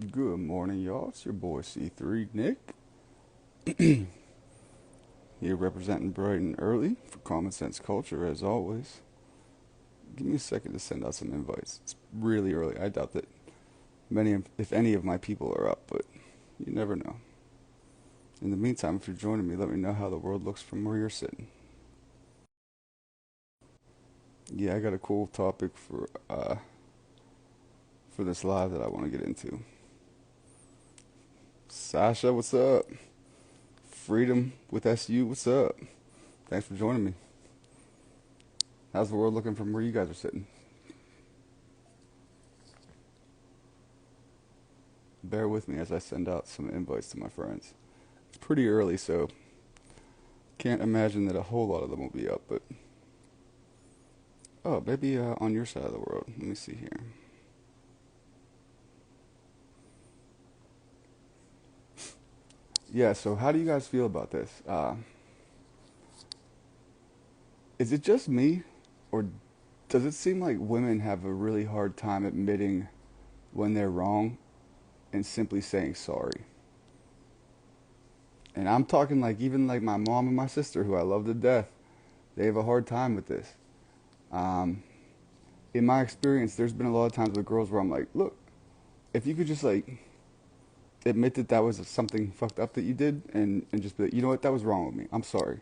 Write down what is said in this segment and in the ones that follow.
Good morning, y'all. It's your boy C3 Nick here representing bright and early for Common Sense Culture as always. Give me a second to send out some invites. It's really early. I doubt that if any of my people are up, but you never know. In the meantime, if you're joining me, let me know how the world looks from where you're sitting. Yeah, I got a cool topic for this live that I want to get into. Sasha, what's up? Freedom with SU, what's up? Thanks for joining me. How's the world looking from where you guys are sitting? Bear with me as I send out some invites to my friends. It's pretty early, so can't imagine that a whole lot of them will be up, but oh, maybe on your side of the world. Let me see here. Yeah, so how do you guys feel about this? Is it just me, or does it seem like women have a really hard time admitting when they're wrong and simply saying sorry? And I'm talking like even like my mom and my sister, who I love to death, they have a hard time with this. Um, in my experience, there's been a lot of times with girls where I'm like, look, if you could just like admit that that was something fucked up that you did, and just be like, you know what, that was wrong with me. I'm sorry.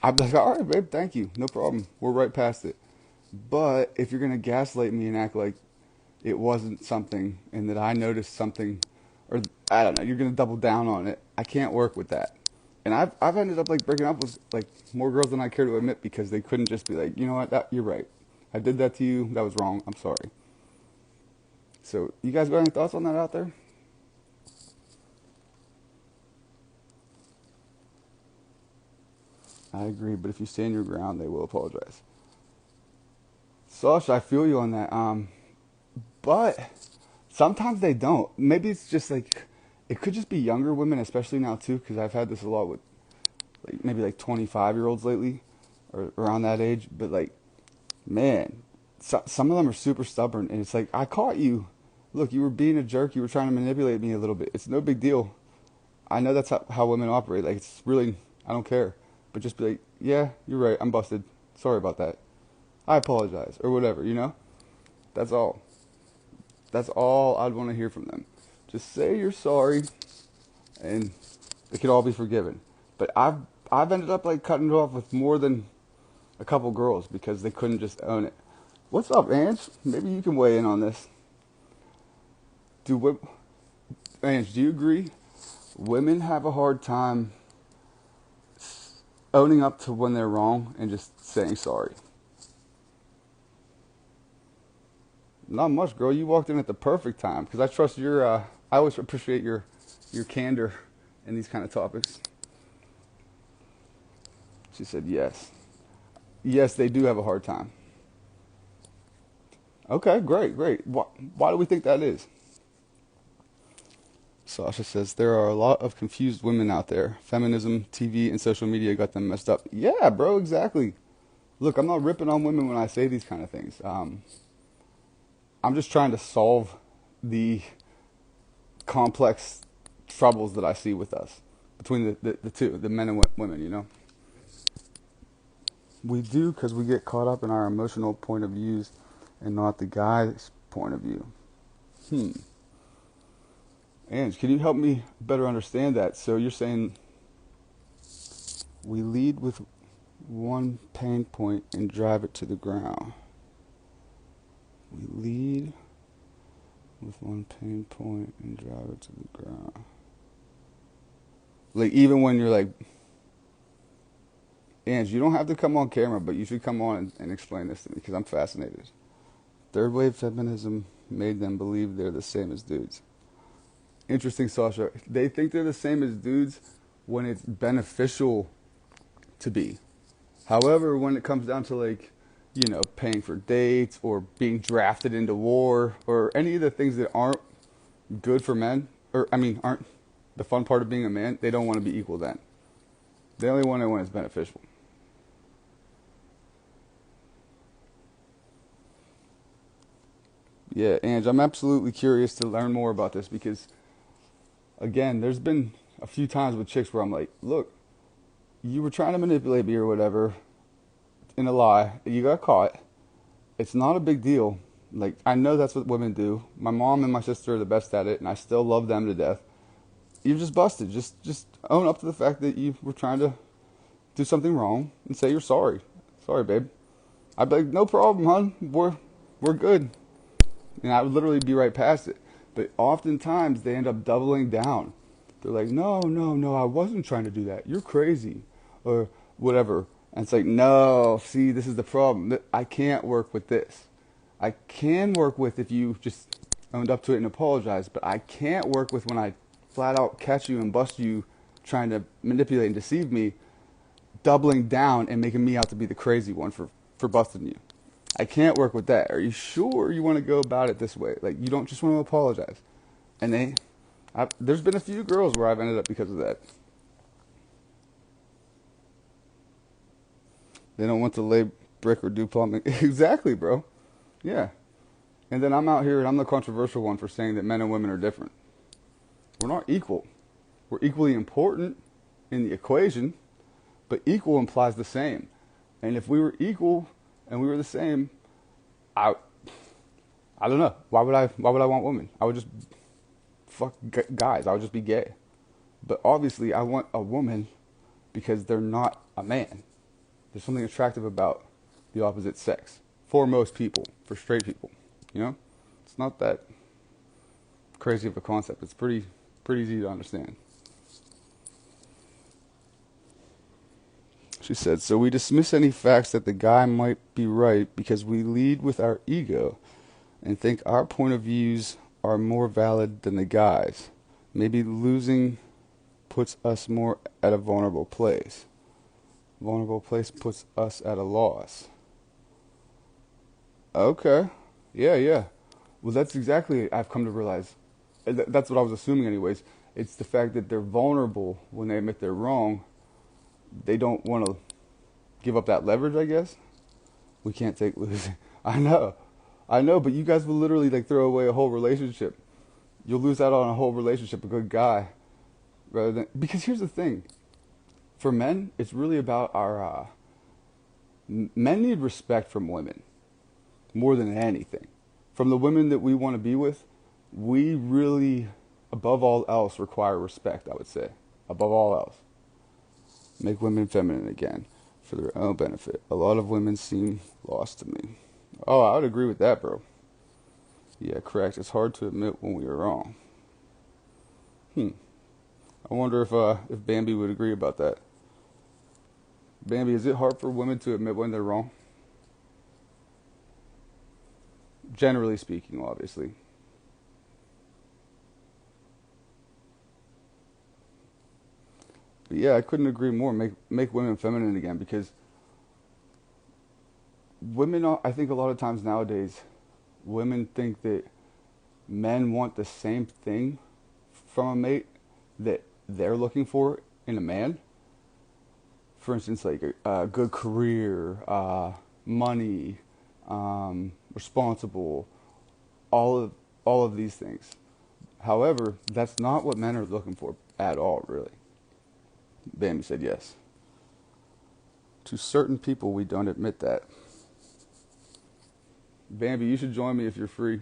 I'm like, all right, babe, thank you, no problem. We're right past it. But if you're gonna gaslight me and act like it wasn't something, and that I noticed something, or I don't know, you're gonna double down on it. I can't work with that. And I've ended up like breaking up with like more girls than I care to admit because they couldn't just be like, you know what, that you're right. I did that to you. That was wrong. I'm sorry. So you guys got any thoughts on that out there? I agree, but if you stand your ground, they will apologize. Sasha, I feel you on that. But sometimes they don't. Maybe it's just like it could just be younger women, especially now too, because I've had this a lot with like maybe like 25-year-olds lately, or around that age. But like, man, some of them are super stubborn, and it's like I caught you. Look, you were being a jerk. You were trying to manipulate me a little bit. It's no big deal. I know that's how women operate. Like it's really, I don't care. But just be like, yeah, you're right. I'm busted. Sorry about that. I apologize or whatever. You know. That's all. That's all I'd want to hear from them. Just say you're sorry, and it could all be forgiven. But I've ended up like cutting it off with more than a couple girls because they couldn't just own it. What's up, Ange? Maybe you can weigh in on this. Do Ange, do you agree? Women have a hard time owning up to when they're wrong and just saying sorry. Not much, girl. You walked in at the perfect time because I trust your. I always appreciate your candor in these kind of topics. She said yes. Yes, they do have a hard time. Okay, great, great. Why do we think that is? Sasha says there are a lot of confused women out there. Feminism, TV, and social media got them messed up. Yeah, bro, exactly. Look, I'm not ripping on women when I say these kind of things. I'm just trying to solve the complex troubles that I see with us between the two, the men and women, you know? We do because we get caught up in our emotional point of views and not the guy's point of view. Hmm. Ange, can you help me better understand that? So you're saying we lead with one pain point and drive it to the ground. We lead with one pain point and drive it to the ground. Like even when you're like, Ange, you don't have to come on camera, but you should come on and explain this to me because I'm fascinated. Third wave feminism made them believe they're the same as dudes. Interesting, Sasha. They think they're the same as dudes when it's beneficial to be. However, when it comes down to like, you know, paying for dates or being drafted into war or any of the things that aren't good for men, or I mean, aren't the fun part of being a man, they don't want to be equal then. They only want it when it's beneficial. Yeah, Ange, I'm absolutely curious to learn more about this because, again, there's been a few times with chicks where I'm like, look, you were trying to manipulate me or whatever in a lie. You got caught. It's not a big deal. Like, I know that's what women do. My mom and my sister are the best at it, and I still love them to death. You're just busted. Just own up to the fact that you were trying to do something wrong and say you're sorry. Sorry, babe. I'd be like, no problem, hon. We're good. And I would literally be right past it. But oftentimes they end up doubling down. They're like, no, no, no, I wasn't trying to do that. You're crazy. Or whatever. And it's like, no, see, this is the problem. I can't work with this. I can work with if you just owned up to it and apologized, but I can't work with when I flat out catch you and bust you trying to manipulate and deceive me, doubling down and making me out to be the crazy one for busting you. I can't work with that. Are you sure you want to go about it this way? Like, you don't just want to apologize. And there's been a few girls where I've ended up because of that. They don't want to lay brick or do plumbing. Exactly, bro. Yeah. And then I'm out here and I'm the controversial one for saying that men and women are different. We're not equal. We're equally important in the equation, but equal implies the same. And if we were equal and we were the same, I don't know. Why would I want women? I would just fuck guys. I would just be gay. But obviously I want a woman because they're not a man. There's something attractive about the opposite sex for most people, for straight people. You know, it's not that crazy of a concept. It's pretty easy to understand. She said, so we dismiss any facts that the guy might be right because we lead with our ego and think our point of views are more valid than the guy's. Maybe losing puts us more at a vulnerable place. Vulnerable place puts us at a loss. Okay. Yeah. Well, that's exactly, I've come to realize. That's what I was assuming anyways. It's the fact that they're vulnerable when they admit they're wrong. They don't want to give up that leverage, I guess. We can't take losing. I know, but you guys will literally like throw away a whole relationship. You'll lose out on a whole relationship, a good guy, rather than, because here's the thing. For men, it's really about our, men need respect from women more than anything. From the women that we want to be with, we really, above all else, require respect, I would say. Above all else. Make women feminine again for their own benefit. A lot of women seem lost to me. Oh, I would agree with that, bro. Yeah, correct. It's hard to admit when we are wrong. I wonder if Bambi would agree about that. Bambi, is it hard for women to admit when they're wrong? Generally speaking, obviously. But yeah, I couldn't agree more. Make women feminine again, because women, I think a lot of times nowadays, women think that men want the same thing from a mate that they're looking for in a man. For instance, like a good career, money, responsible, all of these things. However, that's not what men are looking for at all, really. Bambi said yes. To certain people, we don't admit that. Bambi, you should join me if you're free.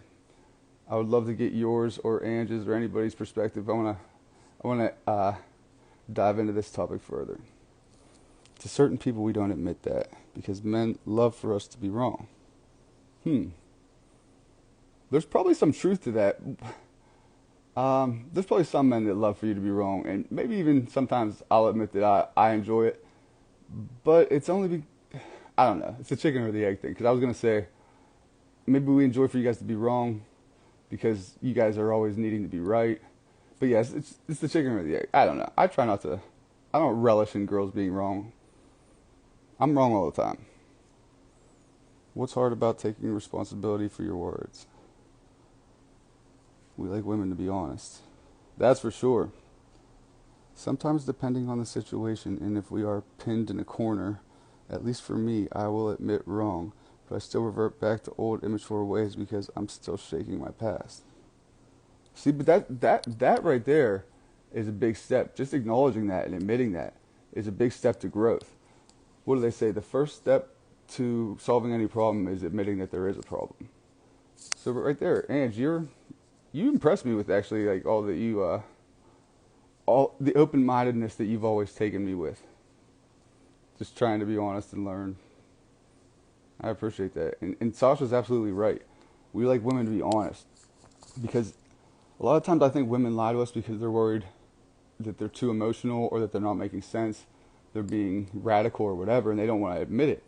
I would love to get yours or Ange's or anybody's perspective. I wanna dive into this topic further. To certain people, we don't admit that because men love for us to be wrong. There's probably some truth to that. There's probably some men that love for you to be wrong, and maybe even sometimes I'll admit that I enjoy it. But it's only I don't know. It's the chicken or the egg thing. Because I was gonna say maybe we enjoy for you guys to be wrong because you guys are always needing to be right. But yes, it's the chicken or the egg. I don't know. I try not to. I don't relish in girls being wrong. I'm wrong all the time. What's hard about taking responsibility for your words? We like women to be honest. That's for sure. Sometimes depending on the situation and if we are pinned in a corner, at least for me, I will admit wrong. but I still revert back to old immature ways because I'm still shaking my past. See, but that right there is a big step. Just acknowledging that and admitting that is a big step to growth. What do they say? The first step to solving any problem is admitting that there is a problem. So right there, Ange, you impressed me with actually like all the open mindedness that you've always taken me with. Just trying to be honest and learn. I appreciate that. And Sasha's absolutely right. We like women to be honest because a lot of times I think women lie to us because they're worried that they're too emotional or that they're not making sense. They're being radical or whatever, and they don't want to admit it.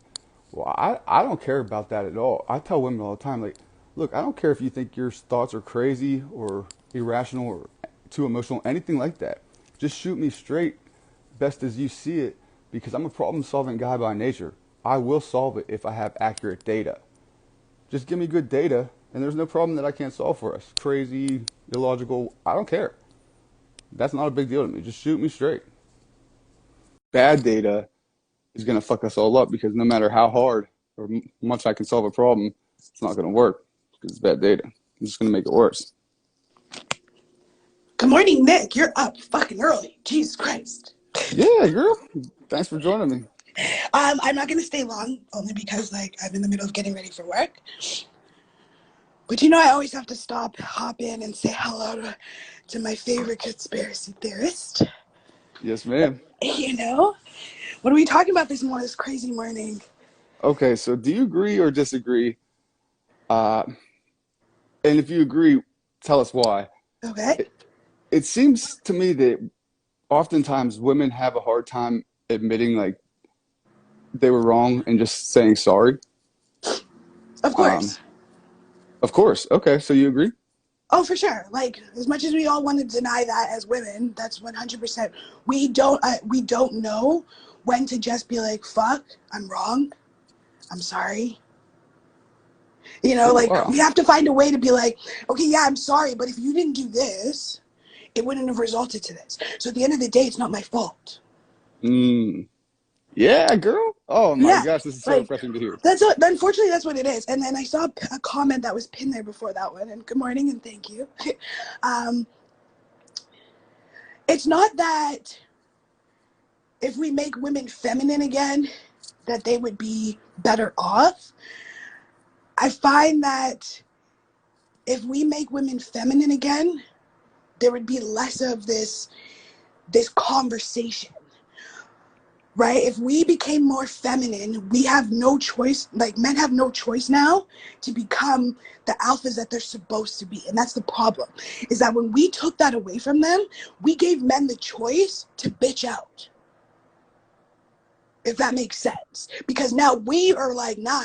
Well, I don't care about that at all. I tell women all the time, like, look, I don't care if you think your thoughts are crazy or irrational or too emotional, anything like that. Just shoot me straight, best as you see it, because I'm a problem-solving guy by nature. I will solve it if I have accurate data. Just give me good data, and there's no problem that I can't solve for us. Crazy, illogical, I don't care. That's not a big deal to me. Just shoot me straight. Bad data is going to fuck us all up because no matter how hard or much I can solve a problem, it's not going to work because it's bad data. I'm just going to make it worse. Good morning, Nick. You're up fucking early. Jesus Christ. Yeah, girl. Thanks for joining me. I'm not gonna stay long, only because like I'm in the middle of getting ready for work. But I always have to stop, hop in, and say hello to my favorite conspiracy theorist. Yes, ma'am. What are we talking about this crazy morning? Okay, so do you agree or disagree? Uh, and if you agree, tell us why. Okay. It, it seems to me that oftentimes women have a hard time admitting like they were wrong and just saying sorry. Of Um, course. of course. Okay, so you agree? Oh, for sure. Like, as much as we all want to deny that as women, that's 100%. We don't know when to just be like, fuck, I'm wrong. I'm sorry. Oh, Like we wow. have to find a way to be like, okay, yeah, I'm sorry, but if you didn't do this, it wouldn't have resulted to this. So at the end of the day, it's not my fault. Mm, yeah, girl. Oh my Yeah, gosh, this is so like refreshing to hear. unfortunately, that's what it is. And then I saw a comment that was pinned there before that one. And good morning and thank you. um, it's not that if we make women feminine again, that they would be better off. I find that if we make women feminine again, there would be less of this conversation, right? If we became more feminine, we have no choice. Like men have no choice now to become the alphas that they're supposed to be. And that's the problem, is that when we took that away from them, we gave men the choice to bitch out, if that makes sense. Because now we are like, nah,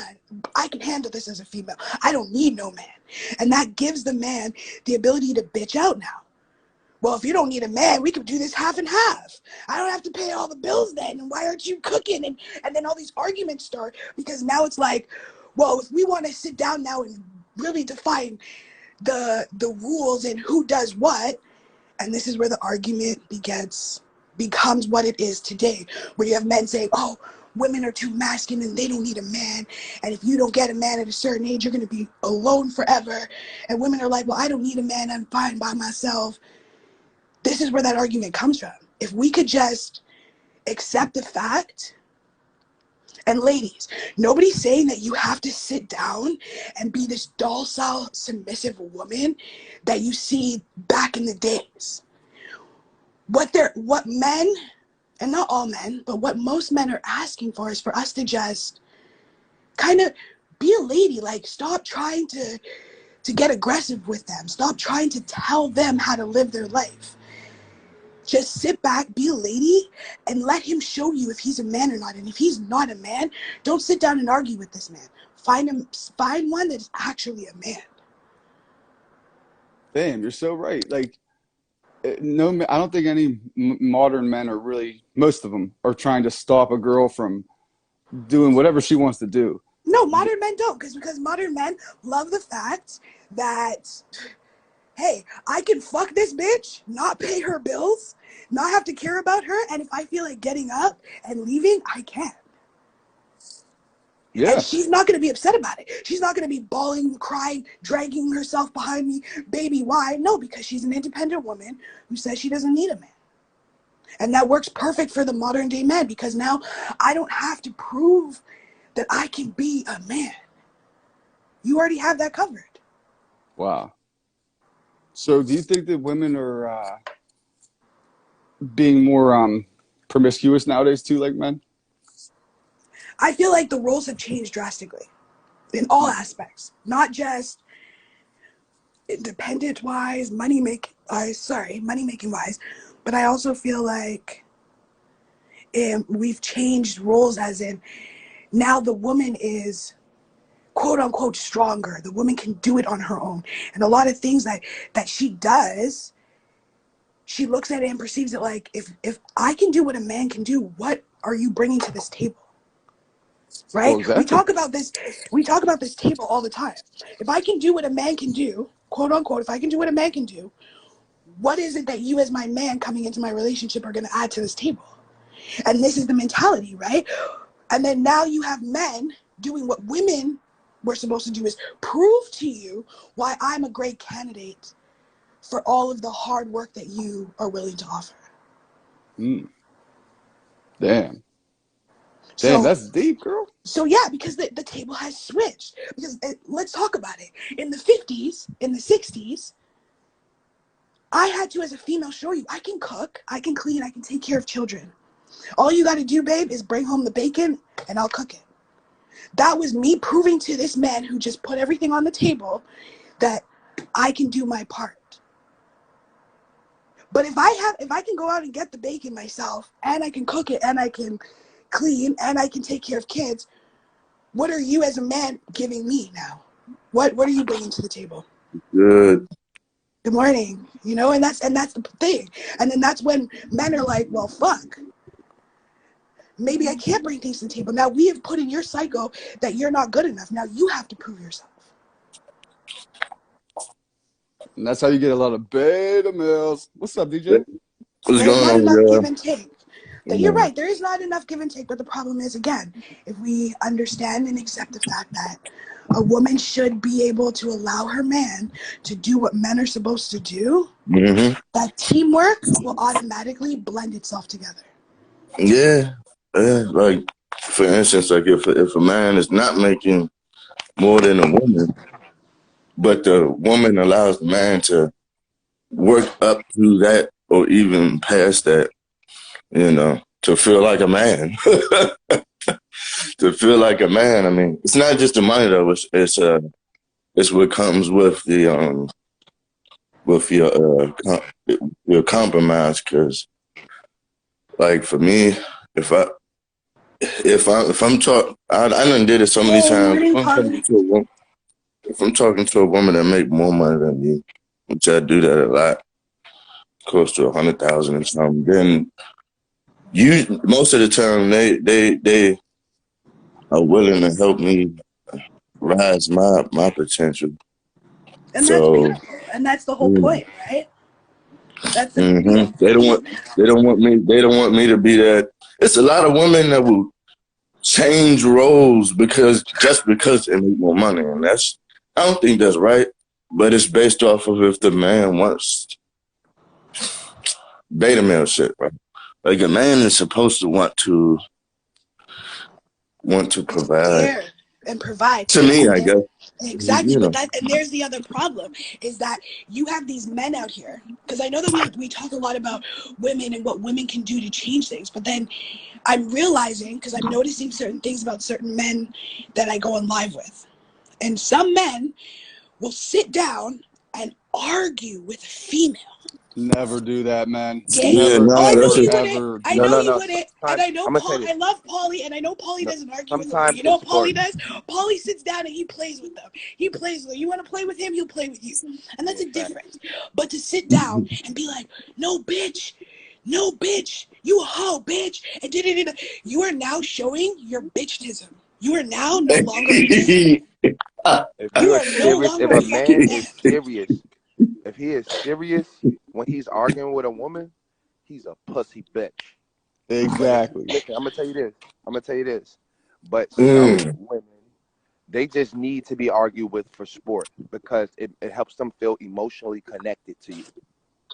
I can handle this as a female. I don't need no man. And that gives the man the ability to bitch out now. Well, if you don't need a man, we could do this half and half. I don't have to pay all the bills then. And why aren't you cooking? And then all these arguments start because now it's like, well, if we want to sit down now and really define the rules and who does what, and this is where the argument becomes what it is today, where you have men saying, oh, women are too masculine, they don't need a man. And if you don't get a man at a certain age, you're going to be alone forever. And women are like, well, I don't need a man, I'm fine by myself. This is where that argument comes from. If we could just accept the fact, and ladies, nobody's saying that you have to sit down and be this docile, submissive woman that you see back in the days. What men, and not all men, but what most men are asking for is for us to just kind of be a lady. Like, stop trying to get aggressive with them. Stop trying to tell them how to live their life. Just sit back, be a lady, and let him show you if he's a man or not. And if he's not a man, don't sit down and argue with this man. Find one that's actually a man. Damn, you're so right. Like, no, I don't think any modern men are really, most of them are trying to stop a girl from doing whatever she wants to do. No, modern men don't, because modern men love the fact that, hey, I can fuck this bitch, not pay her bills, not have to care about her, and if I feel like getting up and leaving, I can. And Yeah. she's not going to be upset about it. She's not going to be bawling, crying, dragging herself behind me. Baby, why? No, because she's an independent woman who says she doesn't need a man. And that works perfect for the modern day man, because now I don't have to prove that I can be a man. You already have that covered. Wow. So do you think that women are being more promiscuous nowadays too, like men? I feel like the roles have changed drastically in all aspects, not just independent wise, money making wise, but I also feel like we've changed roles, as in now the woman is quote unquote stronger. The woman can do it on her own, and a lot of things that she does, she looks at it and perceives it like, if I can do what a man can do, what are you bringing to this table? Well, Right? exactly. We talk about this table all the time. If I can do what a man can do, quote unquote, if I can do what a man can do, what is it that you as my man coming into my relationship are going to add to this table? And this is the mentality, right? And then now you have men doing what women were supposed to do, is prove to you why I'm a great candidate for all of the hard work that you are willing to offer. Mm, damn. Damn, So that's deep, girl. So yeah, because the table has switched. Because let's talk about it. In the 50s, in the 60s, I had to, as a female, show you I can cook, I can clean, I can take care of children. All you got to do, babe, is bring home the bacon and I'll cook it. That was me proving to this man who just put everything on the table that I can do my part. But if I can go out and get the bacon myself, and I can cook it, and I can clean, and I can take care of kids, what are you as a man giving me now? What are you bringing to the table? Good. Good morning. And that's the thing. And then that's when men are like, well, fuck. Maybe I can't bring things to the table. Now we have put in your psycho that you're not good enough. Now you have to prove yourself. And that's how you get a lot of beta males. What's up, DJ? What's There's going not on, enough girl? give and take. That you're right. There is not enough give and take. But the problem is, again, if we understand and accept the fact that a woman should be able to allow her man to do what men are supposed to do, Mm-hmm. that teamwork will automatically blend itself together. Yeah. Yeah. Like, for instance, like if a man is not making more than a woman, but the woman allows the man to work up to that or even past that, to feel like a man. To feel like a man. I mean, it's not just the money though. It's what comes with the with your compromise. Because like for me, if I if I'm talking, I done did it so many Hey, times. morning, Polly. If I'm talking to a woman that make more money than me, which I do that a lot, close to 100,000 or something, then most of the time they are willing to help me rise my potential. And that's So beautiful. And that's the whole mm, point, right? That's the hmm beautiful thing. they don't want me to be that. It's a lot of women that will change roles because they make more money, and I don't think that's right. But it's based off of if the man wants beta male shit, right? Like a man is supposed to want to Take provide. care and provide. To me, And I then guess exactly, you but know. there's the other problem, is that you have these men out here, because I know that we talk a lot about women and what women can do to change things, but then I'm realizing, because I'm noticing certain things about certain men that I go on live with, and some men will sit down and argue with a female. Never do that, man. Gay? Yeah, Never, Oh, I no, know that's ever, you it. wouldn't. ever I do No, know no, that. you no. wouldn't. And Sometimes I know I'm gonna tell Paul. you I this. love Paulie, and I know Paulie No, doesn't argue with women. sometimes You know it's what Paulie important. does? Paulie sits down and he plays with them. He plays with them. You want to play with him? He'll play with you. And that's Yeah, a fact. difference. But to sit down and be like, no, bitch. No, bitch. You a hoe, bitch. And da-da-da-da. You are now showing your bitchtism. You are now no longer a man. If You you are are no serious, longer if a a fucking man man. is serious, if he is serious when he's arguing with a woman, he's a pussy bitch. But if Exactly. listen, I'm gonna tell you this. I'm gonna tell you this. But some Mm. women, they just need to be argued with for sport because it helps them feel emotionally connected to you.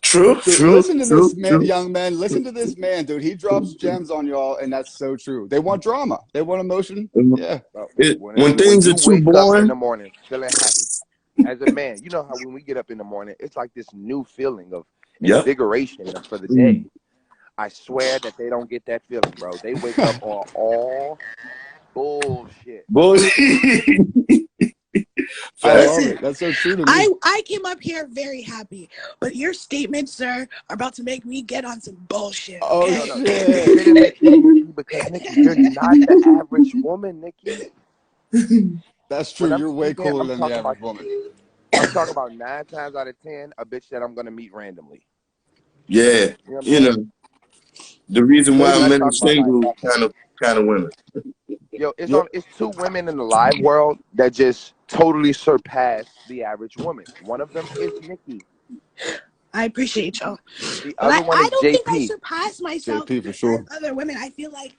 True, Dude, true, listen to this true, man, true. young man. Listen to this man, dude. He drops gems on y'all, and that's so true. They want drama. They want emotion. Yeah. Bro, When when things are you too wake up in the boring, morning feeling happy as a man, you know how when we get up in the morning, it's like this new feeling of yep. invigoration for the Mm. day. I swear that they don't get that feeling, bro. They wake up on all bullshit. Boy, I fact. love Listen, it. That's so true to me. I came up here very happy, but your statements, sir, are about to make me get on some bullshit. Oh No, Okay. no, it shit. didn't make you, Nikki, because Nikki, you're not the average woman, Nikki. That's true. When I'm You're way speaking, cooler than the average woman. I'm talking about 9 times out of 10, a bitch that I'm gonna meet randomly. Yeah, You know what I'm you saying? know the reason why Maybe. I'm Let's in talk about like, single kind of women. yo, Yep. it's two women in the live world that just totally surpass the average woman. One of them is Nikki. I appreciate y'all. The But other one I is don't think I JP. surpass myself JP for as sure. other women. I feel like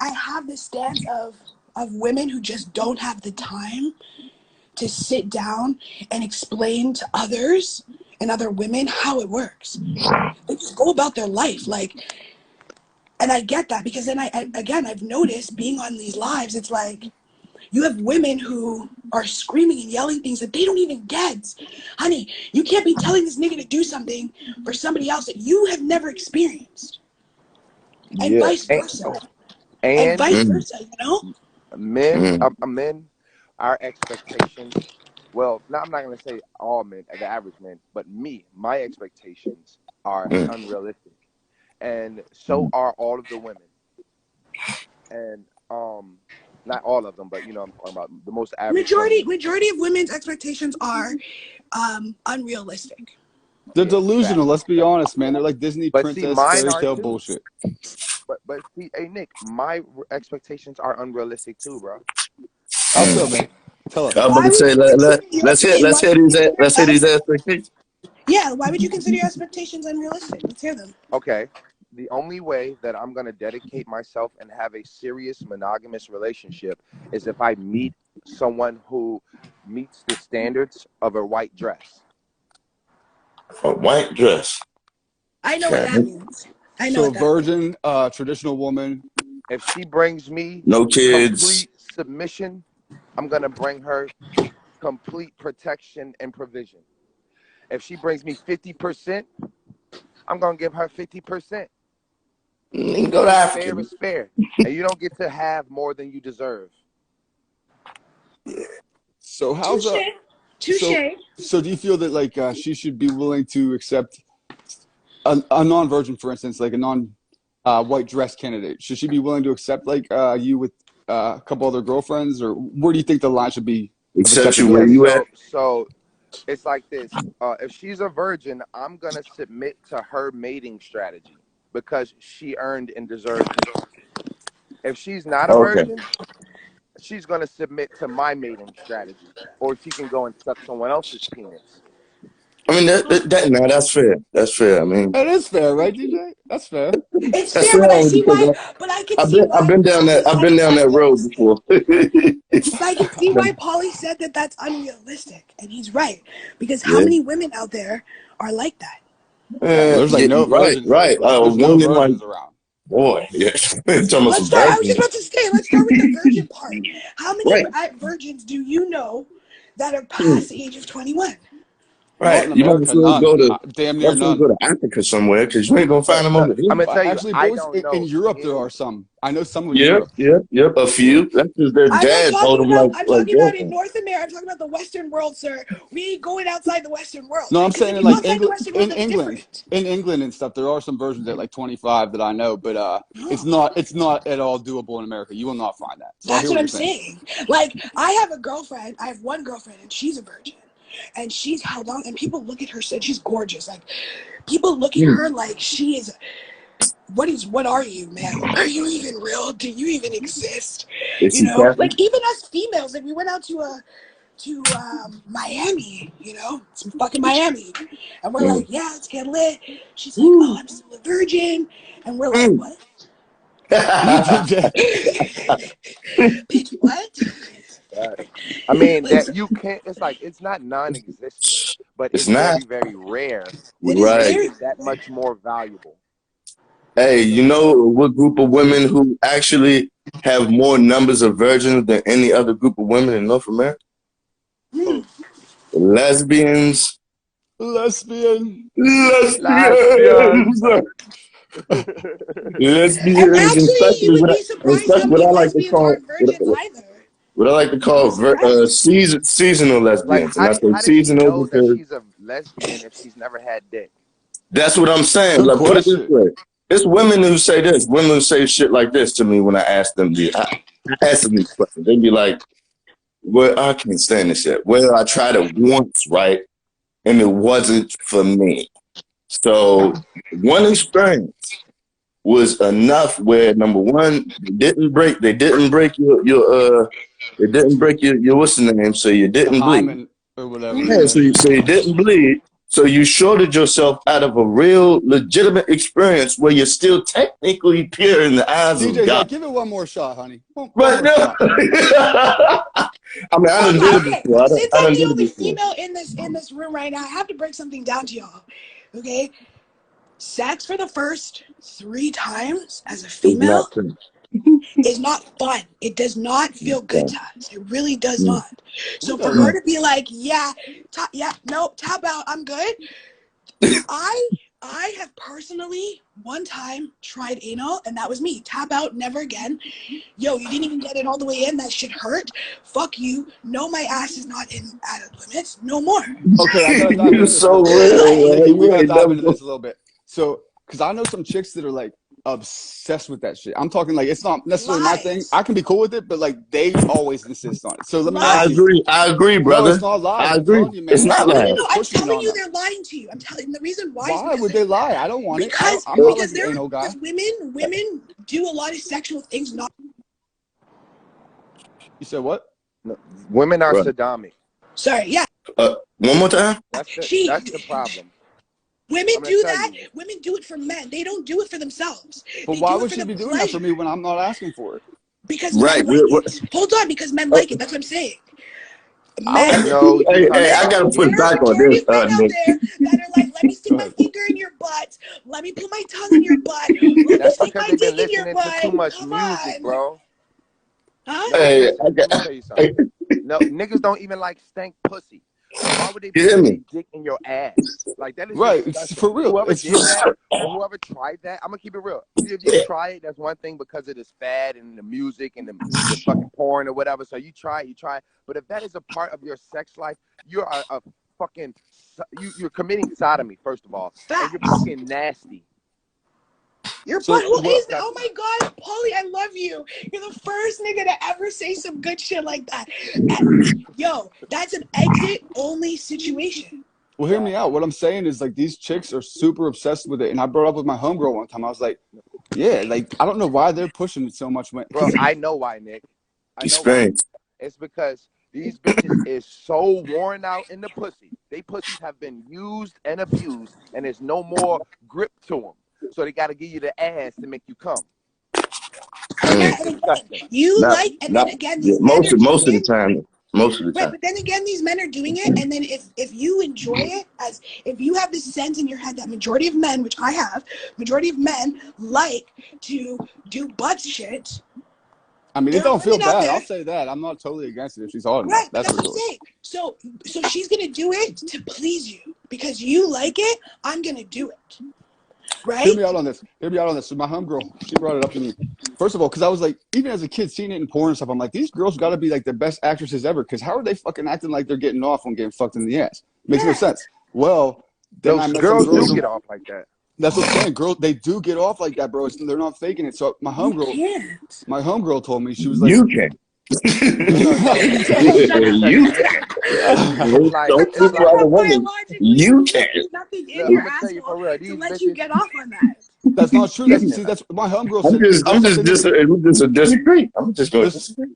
I have this stance of women who just don't have the time to sit down and explain to others and other women how it works. They just go about their life like, and I get that because then again I've noticed being on these lives, it's like you have women who are screaming and yelling things that they don't even get. Honey, you can't be telling this nigga to do something for somebody else that you have never experienced. And Yeah. vice And, versa. And and vice Mm, versa, you know? men, mm, men, our expectations. Well, no, I'm not gonna say all men, the average men, but my expectations are mm, unrealistic, and so mm. are all of the women. And not all of them, but I'm talking about the most average Majority women. majority of women's expectations are unrealistic. They're Yeah, delusional. facts. Let's be honest, man. They're like Disney But see, princess mine fairy are tale too. bullshit. But see, hey Nick, my expectations are unrealistic too, bro. How so, man? Tell I us. was about Why to would say you consider your let's hear these expectations. yeah, why would you consider your expectations unrealistic? Let's hear them. Okay. The only way that I'm going to dedicate myself and have a serious monogamous relationship is if I meet someone who meets the standards of a white dress. A white dress. I know what Okay. that means. I know So, what that means. virgin, traditional woman. If she brings me No kids. complete submission, I'm going to bring her complete protection and provision. If she brings me 50%, I'm going to give her 50% You can go to because fair African. is fair. And you don't get to have more than you deserve. So, how's Touche. a so Touche. so? Do you feel that like she should be willing to accept a non-virgin, for instance, like a non white dress candidate? Should she be willing to accept like you with a couple other girlfriends, or where do you think the line should be of Accept you accepting where Yeah, her? you at. so it's like this. If she's a virgin, I'm gonna submit to her mating strategy because she earned and deserved it. If she's not a Okay. virgin, she's gonna submit to my mating strategy, or she can go and suck someone else's penis. I mean that no, that's fair. That's fair. I mean That is fair, right, DJ? That's fair. It's that's fair, fair but I only see because why. But I can I've see been why I've Polly said been it's down that road unrealistic. before. But I can see why Polly said that that's unrealistic, and he's right. Because how Yeah. many women out there are like that? There's like Yeah, no right, virgins. right. There's no One in my virgins around. boy, yeah. Talking about Let's some start. I was just virgin. about to say. Let's start with the virgin part. How many Right. virgins do you know that are Hmm. past the age of 21? Well, Right. in You might as America, well none. go to Damn near go none. to Africa somewhere because you ain't gonna find But them over here. I'm gonna tell you, Actually, I boys, don't in know Europe there are any. some. I know someone in Yep, Europe. yep, yep. A Yeah, few. That's because their I'm not dad told talking them about. I'm like talking about in girlfriend. North America. I'm talking about the Western world, sir. We ain't going outside the Western world. No, I'm Because saying if in you go like outside the England, Western world, that's England, different. in England and stuff. There are some versions at like 25 that I know, but No. it's not at all doable in America. You will not find that. So I That's hear what what I'm you're saying. saying. Like, I have a girlfriend. I have one girlfriend, and she's a virgin. And she's held on, and people look at her, and she's gorgeous. Like, people look at Mm. her like she is. What are you, ma'am? Are you even real? Do you even exist? Is You she know, Catholic? like even us females, like we went out to Miami, you know, some fucking Miami, and we're Mm. like, yeah, let's get lit. She's like, oh, Woo. I'm still a virgin, and we're like, Mm. what? Bitch, what? I mean, Like, that you can't. It's like it's not non-existent, but It's it's not very, very rare, it which is makes right. very it that much more valuable. Hey, you know what group of women who actually have more numbers of virgins than any other group of women in North America? Hmm. Who? Lesbians. Lesbian. Lesbians. Lesbians. And Lesbians, actually, you would be surprised how especially many lesbians aren't virgins either. what I like to You'd be call surprised. seasonal Like, lesbians, and I say how does she seasonal know that because she's a lesbian if she's never had dick? that's what I'm saying. Good Like, put it this question. way: it's women who say this, women who say shit like this to me when I ask them. I ask them these questions. They be like, "Well, I can't stand this shit. Well, I tried it once, right, and it wasn't for me. So one experience was enough where number one, they didn't break they didn't break your what's the name, so you The didn't bleed. hymen or whatever, Yeah, yeah. so you didn't bleed. So you shorted yourself out of a real legitimate experience where you're still technically pure in the eyes of DJ's God. like, give it one more shot, honey. One But more no, shot. I mean, I Hold done did on, it okay. before. Since I I'm done the did it only before. female in this room right now, I have to break something down to y'all. Okay? Sex for the first 3 times as a It's not female true. is not fun. It does not feel good Okay. to us. It really does Mm, not. We So for know her that. to be like, yeah, no, tap out, I'm good. I I have personally one time tried anal and that was me. Tap out, never again. Yo, you didn't even get it all the way in. That shit hurt. Fuck you. No, my ass is not in at limits. No more. Okay, I gotta dive You're into this a so little bit. real, Like, Nikki, man. we You gotta ain't dive never into this a little bit. So, because I know some chicks that are like obsessed with that shit. I'm talking like it's not necessarily my thing. lies. I can be cool with it, but like they always insist on it. So let me ask you. Lies. I agree, No, it's brother. not lies. I I'm agree. telling you, It's man. not Some No, like no, girls no. are I'm pushing me telling on you that. they're lying to you. I'm telling the reason why is Why because would they're they lie? I don't want it. because I'm not like because the they're anal guy. because women do a lot of sexual things not You said what? No, women are right. sodomic. sorry, yeah. One more time. She That's the problem. women I'm gonna do tell that. you. Women do it for men. They don't do it for themselves. But They why do it would for she the be doing that for pleasure. me when I'm not asking for it? Because men Right. like it. Hold on, because men Uh, like it. That's what I'm saying. I Men, don't. I know you're hey, talking I men, about gotta there put are a back gay. on majority this, of men out Nick. there that are like, let me stick Go my ahead. finger in your butt. Let me put my tongue in your butt. Let me That's stick because my they've been dick in your listening to too butt. much Come music, on. bro. Huh? Let me Hey, listen. Let me tell you something. No, niggas don't even like stank pussy. So why would they you be hear putting their me? dick in your ass? Like that is Right. It's disgusting. for real. Whoever It's for. did that or whoever tried that, I'm gonna keep it real. If you try it, that's one thing because it is fad and the music and the fucking porn or whatever. So you try it. But if that is a part of your sex life, you're a fucking you're committing sodomy first of all, and you're Facts. fucking nasty. Your So butthole what? is. Oh my God, Paulie, I love you. You're the first nigga to ever say some good shit like that. Yo, that's an exit only situation. Well, hear me out. What I'm saying is like these chicks are super obsessed with it, and I brought up with my homegirl one time. I was like, yeah, like I don't know why they're pushing it so much, Bro, because I know why, Nick. I know why. Experience. It's because these bitches is so worn out in the pussy. They pussies have been used and abused, and there's no more grip to them. So they got to give you the ass to make you come. That's Yeah, Mm. and again, disgusting. you Not like, and then not again, yeah, these men are most doing of the it. time. Most of the Right, time. but then again, these men are doing it, and then if you enjoy it, as if you have this sense in your head that majority of men, which I have, majority of men like to do butt shit. I mean, it There are don't feel women out bad. I'll there, say that. I'm not totally against it if she's hard enough. right? But That's that's for what I'm sure. saying. So she's gonna do it to please you because you like it. I'm gonna do it, Hear right? me out on this. Hear me out on this. So my homegirl, she brought it up to me. First of all, because I was like, even as a kid, seeing it in porn and stuff, I'm like, these girls got to be like the best actresses ever. Because how are they fucking acting like they're getting off when getting fucked in the ass? Makes no Yeah. sense. Well, then I Those met some girls do girls. get off like that. That's what I'm saying. Girls, they do get off like that, bro. They're not faking it. So You can't. my homegirl told me she was like, You can. Shut up. Let me tell you You something. can. It's like Don't Some speak it's for men like other have women. biologically You released can. nothing in look, your I'm gonna tell you asshole for real. to These let you bitches. get off on that. that's not true. Listen, That's what my homegirl said. There's I'm just something that disagree. I'm just going to there's disagree.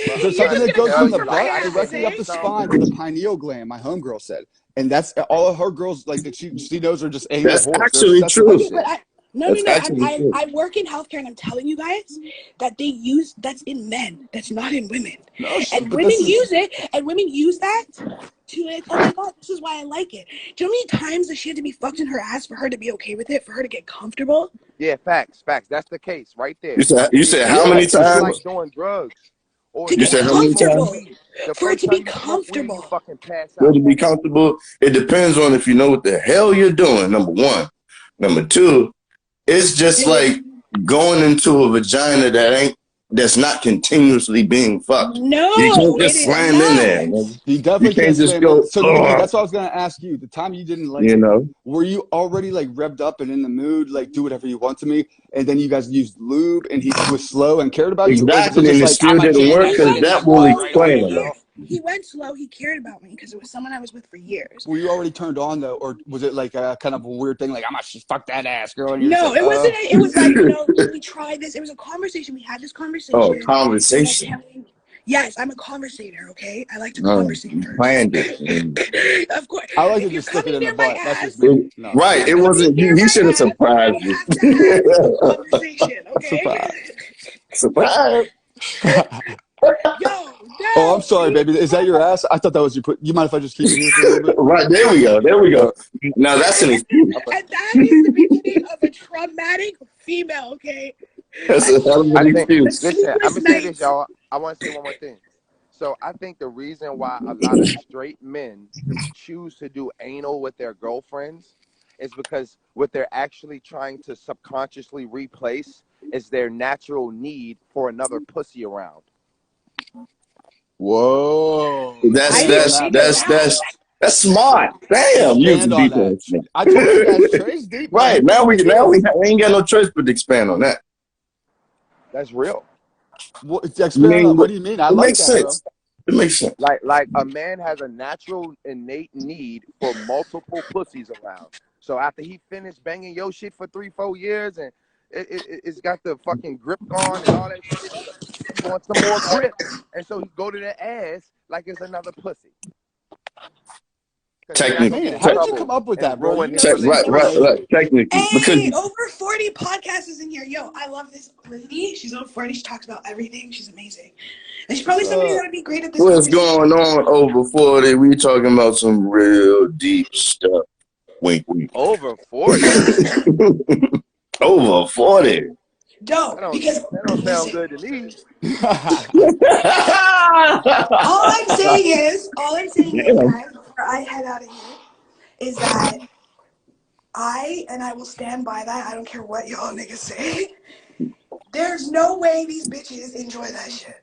bro, I'm there's You're something trying just that to gonna goes tell from cross the you. what I Like butt I have to said, directly up say. the niggas don't. spine to the pineal gland. My homegirl said, and that's all of her girls like that she knows are just anal That's whores. They're actually obsessed with true. that Okay, but shit. No, no, That's no. actually true. I work in healthcare, and I'm telling you guys that they use that's in men. That's not in women. No, And but women this is use it, and women use that to like, oh my god, this is why I like it. Do you know how many times that she had to be fucked in her ass for her to be okay with it, for her to get comfortable? Yeah, facts. That's the case right there. You said how yeah, many for It's sure. times? like doing drugs or To You get said how smoking many times? comfortable. weed. The For it first to be time you smoke weed, you comfortable. fucking pass Will out. to be comfortable? It depends on if you know what the hell you're doing. Number one. Number two, it's just like going into a vagina that's not continuously being fucked. You No, can't it just is slam in there. not. Man. You You definitely can't can't just slam in. go, So Nikki, oh, that's what I was gonna ask you. The time you didn't like you it, know. were you already like revved up and in the mood, like do whatever you want to me, and then you guys used lube and he was slow and cared about you, or was it Exactly, just and it like still I'ma didn't jam work that He shit because in went that that will butt slow. right now, explain a you lot. know? He went slow. He cared about me because it was someone I was with for years. Were you already turned on though, or was it like a kind of a weird thing, like I'm gonna fuck that ass girl, and you're just No, like, it wasn't. It was like, we tried this. It was a conversation. We had this Oh, conversation. He kept conversation. telling me, yes, I'm a conversator, okay? I like to No, conversate you first. planned it. Of course. I like to If you're just stick it coming in the near my butt. That's just ass, me. No, if Right, you're it coming wasn't you. near He my should have ass, surprised we you. have to have a conversation, okay? surprise. Surprise. Yo, Oh, I'm no, sorry, see? baby. Is that your ass? I thought that was your put. You mind if I just keep it here for a little bit? Right, there we go. There we go. Uh, Now that's an excuse. And that is the beginning of a traumatic female, okay? That's a hell of I an think. The excuse. Listen, I'm sleepless gonna say this, nights. y'all. I want to say one more thing. So I think the reason why a lot of straight men choose to do anal with their girlfriends is because what they're actually trying to subconsciously replace is their natural need for another pussy around. whoa. That's I Expand on didn't that's that, think of bro. that's that. that's that's smart. Damn, you was Expand on deep that. on that. I told you guys, Trey's deep, man. Right He knows now what it is. we ain't got no choice but to expand on that. That's real. I Expand on that. mean, What do you mean? I it like makes that, bro. sense. It makes sense. Like a man has a natural innate need for multiple pussies around. So after he finished banging your shit for 3-4 years and it's got the fucking grip gone and all that shit, he wants some more grip. And so he go to the ass like it's another pussy. Because he's not gonna Technically, get Man, in how did you come trouble up with that, and bro? You ruin his never right, explained right, relationship. that right. shit. Technically, because Hey, over 40 podcasters in here. Yo, I love this lady. She's over 40. She talks about everything. She's amazing. And she's What's probably somebody up? that'd be great at this what's conversation. going on over 40? We talking about some real deep stuff. Wink, wink. Over 40? Over 40. Dope. Because, That don't sound listen, good to me. all I'm saying is, Damn. guys, before I head out of here, is that I will stand by that. I don't care what y'all niggas say. There's no way these bitches enjoy that shit.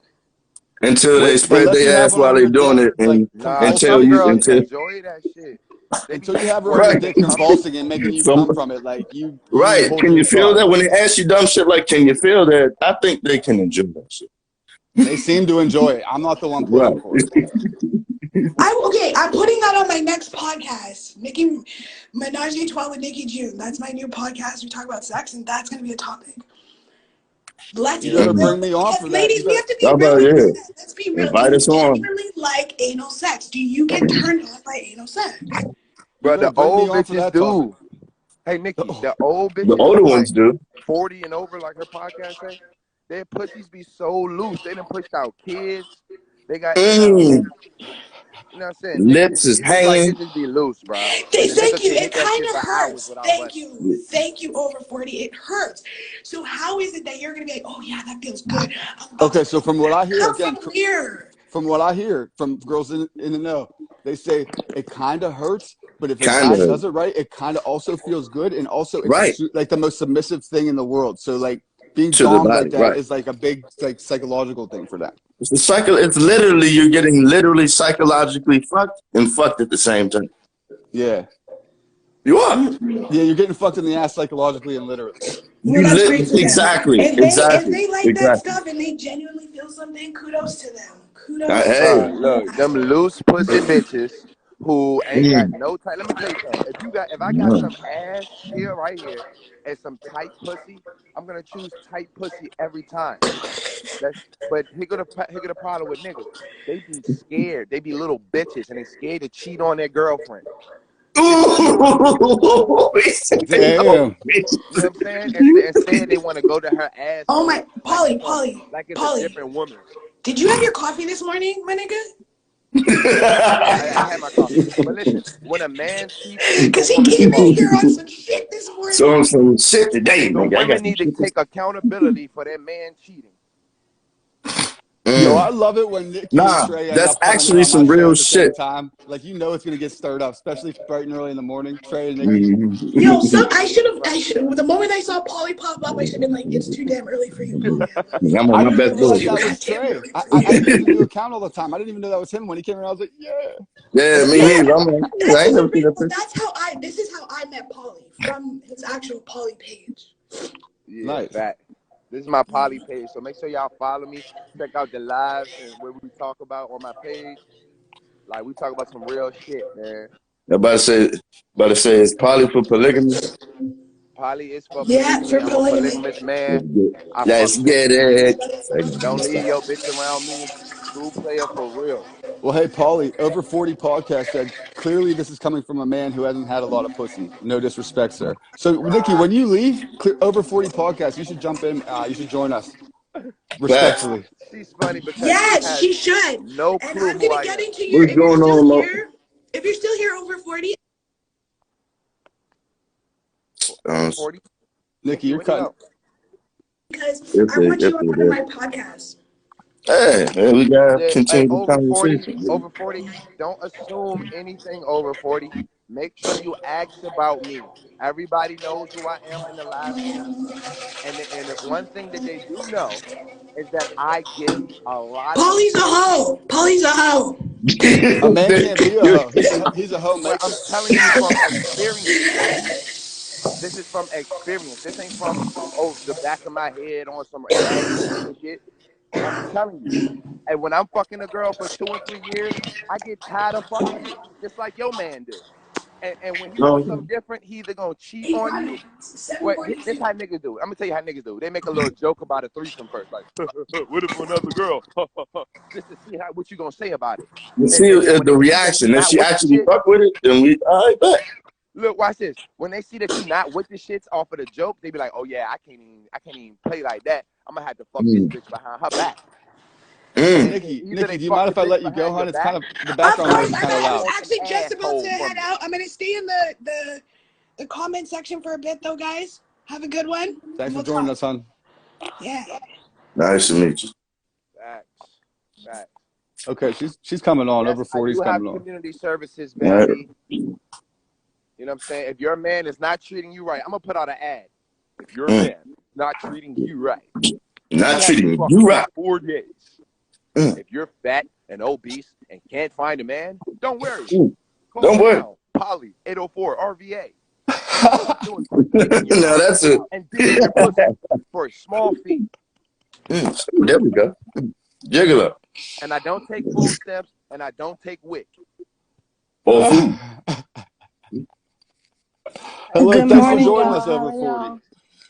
Until they spread Unless you their have ass one while on they your doing dick, it like Nah, until some convulsing, you girls until enjoy that shit. They be until you have her on your right. dick squirming and coming. convulsing and making you Some come from it, like you ain't right. holding Can your you feel spot. that when they ask you dumb shit like can you feel that? I think they can enjoy that shit. They seem to enjoy it. I'm not the one Right. pushing for it. I'm putting that on my next podcast. Nicki Menage a Trois with Nicki June. That's my new podcast. We talk about sex, and that's gonna be a topic. Let's You be better Mhm. real, bring me on because for that. You ladies, we better. have to be How real about with yeah? this. Let's be real. Do Invite you us on. genuinely like anal sex? Do you get turned on by anal sex? You Bro, better the bring me old on for bitches that topic. do. Hey, Nikki, Oh, the old The bitches older from like ones do. 40 and over, like her podcast say, their pussies be so loose. They done pushed out kids. They got, Mm. you know what I'm saying? Lips is It just like, it hanging. just be loose, bro. And the nigga Thank you. can It hit that kind shit of for hours hurts. without Thank busting. you. Thank you, over 40. It hurts. So how is it that you're gonna be like, oh yeah, that feels good. I'm about okay, to so from what I hear, come again, from here. from what I hear from girls in the know, they say it kind of hurts, but if a Kind guy of. does it right, it kind of also feels good, and also it's Right. like the most submissive thing in the world. So like being To the domed like body. that Right. is like a big like psychological thing for them. It's the cycle. It's literally you're getting literally psychologically fucked and fucked at the same time. Yeah, You are. yeah, you're getting fucked in the ass psychologically and literally. Well, that's great for them. Exactly. If Exactly. they like that Exactly. stuff and they genuinely feel something, kudos to them. Kudos to Hey. Bro, them. look, them loose pussy bitches who ain't got Mm. no tight. Let me tell you something. If I got some ass here, right here, and some tight pussy, I'm gonna choose tight pussy every time. But here go the problem with niggas. They be scared. They be little bitches and they scared to cheat on their girlfriend. Ooh, he said no. Damn. You know what I'm saying? Instead, they want to go to her Oh asshole my, Polly, Polly, like it's a Polly. different woman. Did you have your coffee this morning, my nigga? Yeah, I had my coffee. But listen, when a man cheats, it's the Cause he woman's came in fault. here on some shit this So morning. I'm some shit today, The nigga. I got women some need to shit to take accountability for their man cheating. Yo, I mm. love it when Nikki and Nah, Trey end that's up coming in actually on my some show real at the same shit. time. Like, you know it's going to get stirred up, especially bright and early in the morning. Trey and Nikki. Yo, so Mm-hmm. I should. The moment I saw Polly pop up, I should have been like, "It's too damn early for you, Polly." I'm on I my didn't best even It's realize too bullshit. that was goddamn Trey. early for I you. use a new account all the time. I didn't even know that was him. When he came in, I was like, yeah. Yeah, me Yeah, neither. I'm like, I that's ain't what. never seen that picture. That's how I. This is how I met Polly from his actual Polly page. Yeah, Nice. fact. This is my poly page, so make sure y'all follow me. Check out the lives and what we talk about on my page. Like we talk about some real shit, man. I'm about to say, it's probably for polygamy. Poly is for Yeah, polygamy. for I'm a polygamy. polygamous man. I fuck Let's get bitches. it. Don't leave your bitch around me. True player for real. Well, hey, Paulie, Over 40 podcast said, clearly this is coming from a man who hasn't had a lot of pussy. No disrespect, sir. So, Nikki, when you leave, Over 40 podcast, you should jump in. You should join us. Facts. Respectfully. She's funny because she Yes, has she should. no And clue I'm who gonna I get am. into your. What's If you're going still on, Mo? here, if you're still here over 40, Over Um, 40. Nikki, Nikki, you're what you cutting. know? because I want you on one of my podcasts. hey, we gotta Yeah, hey, continue the conversation. over 40, don't assume anything over 40. Make sure you ask about me. Everybody knows who I am in the live space. And the one thing that they do know is that I give a lot of Polly's a hoe. Polly's a hoe. A man can't be a hoe. He's a hoe but I'm maker. telling you from experience, baby. This is from experience. This ain't from the back of my head on some imagination shit. I'm telling you. And when I'm fucking a girl for 2 and 3 years, I get tired of fucking her, just like your man do. And when he wants something different, he either gonna cheat on you. What this 7:42. how niggas do. I'm gonna tell you how niggas do. They make a little joke about a threesome first, like, what if another girl? Just to see what you gonna say about it. You And, see and then when the they see that you reaction. If not she with the actually shit, fuck with it, then we all right bet. look, watch this. When they see that you not with the shits off of the joke, they be like, oh yeah, I can't even play like that. I'm gonna have to fuck this Mm. bitch behind her back. Hey, Mm. Nikki, Either Nikki, they do you fuck mind the if I bitch let you go, behind your hon? It's back, kind of, the Of background or noise course, is you kind of I was loud. want some actually just about to asshole head from me. out. I'm gonna stay in the comment section for a bit though, guys. Have a good one, Thanks and for we'll joining talk. us, hon. Yeah. Nice to meet you. Facts. Facts. Okay, she's coming on. Yes, Over I 40's do have coming on. community services, All right. baby. You know what I'm saying? If your man is not treating you right, I'm gonna put out an ad. If your Mm. man is not treating you right, Not he hasn't treating fucked you you in right. 4 days. Mm. If you're fat and obese and can't find a man, don't worry. Mm. Call Don't me worry. now, Polly 804 RVA. All I'm doing is taking your Now number that's it. and digging your pussy for a small fee. Ooh, there we go. Jiggle up. And I don't take food stamps and I don't take WIC. Or food. Hello, Good thanks for morning, joining us, y'all. How Over are 40. y'all?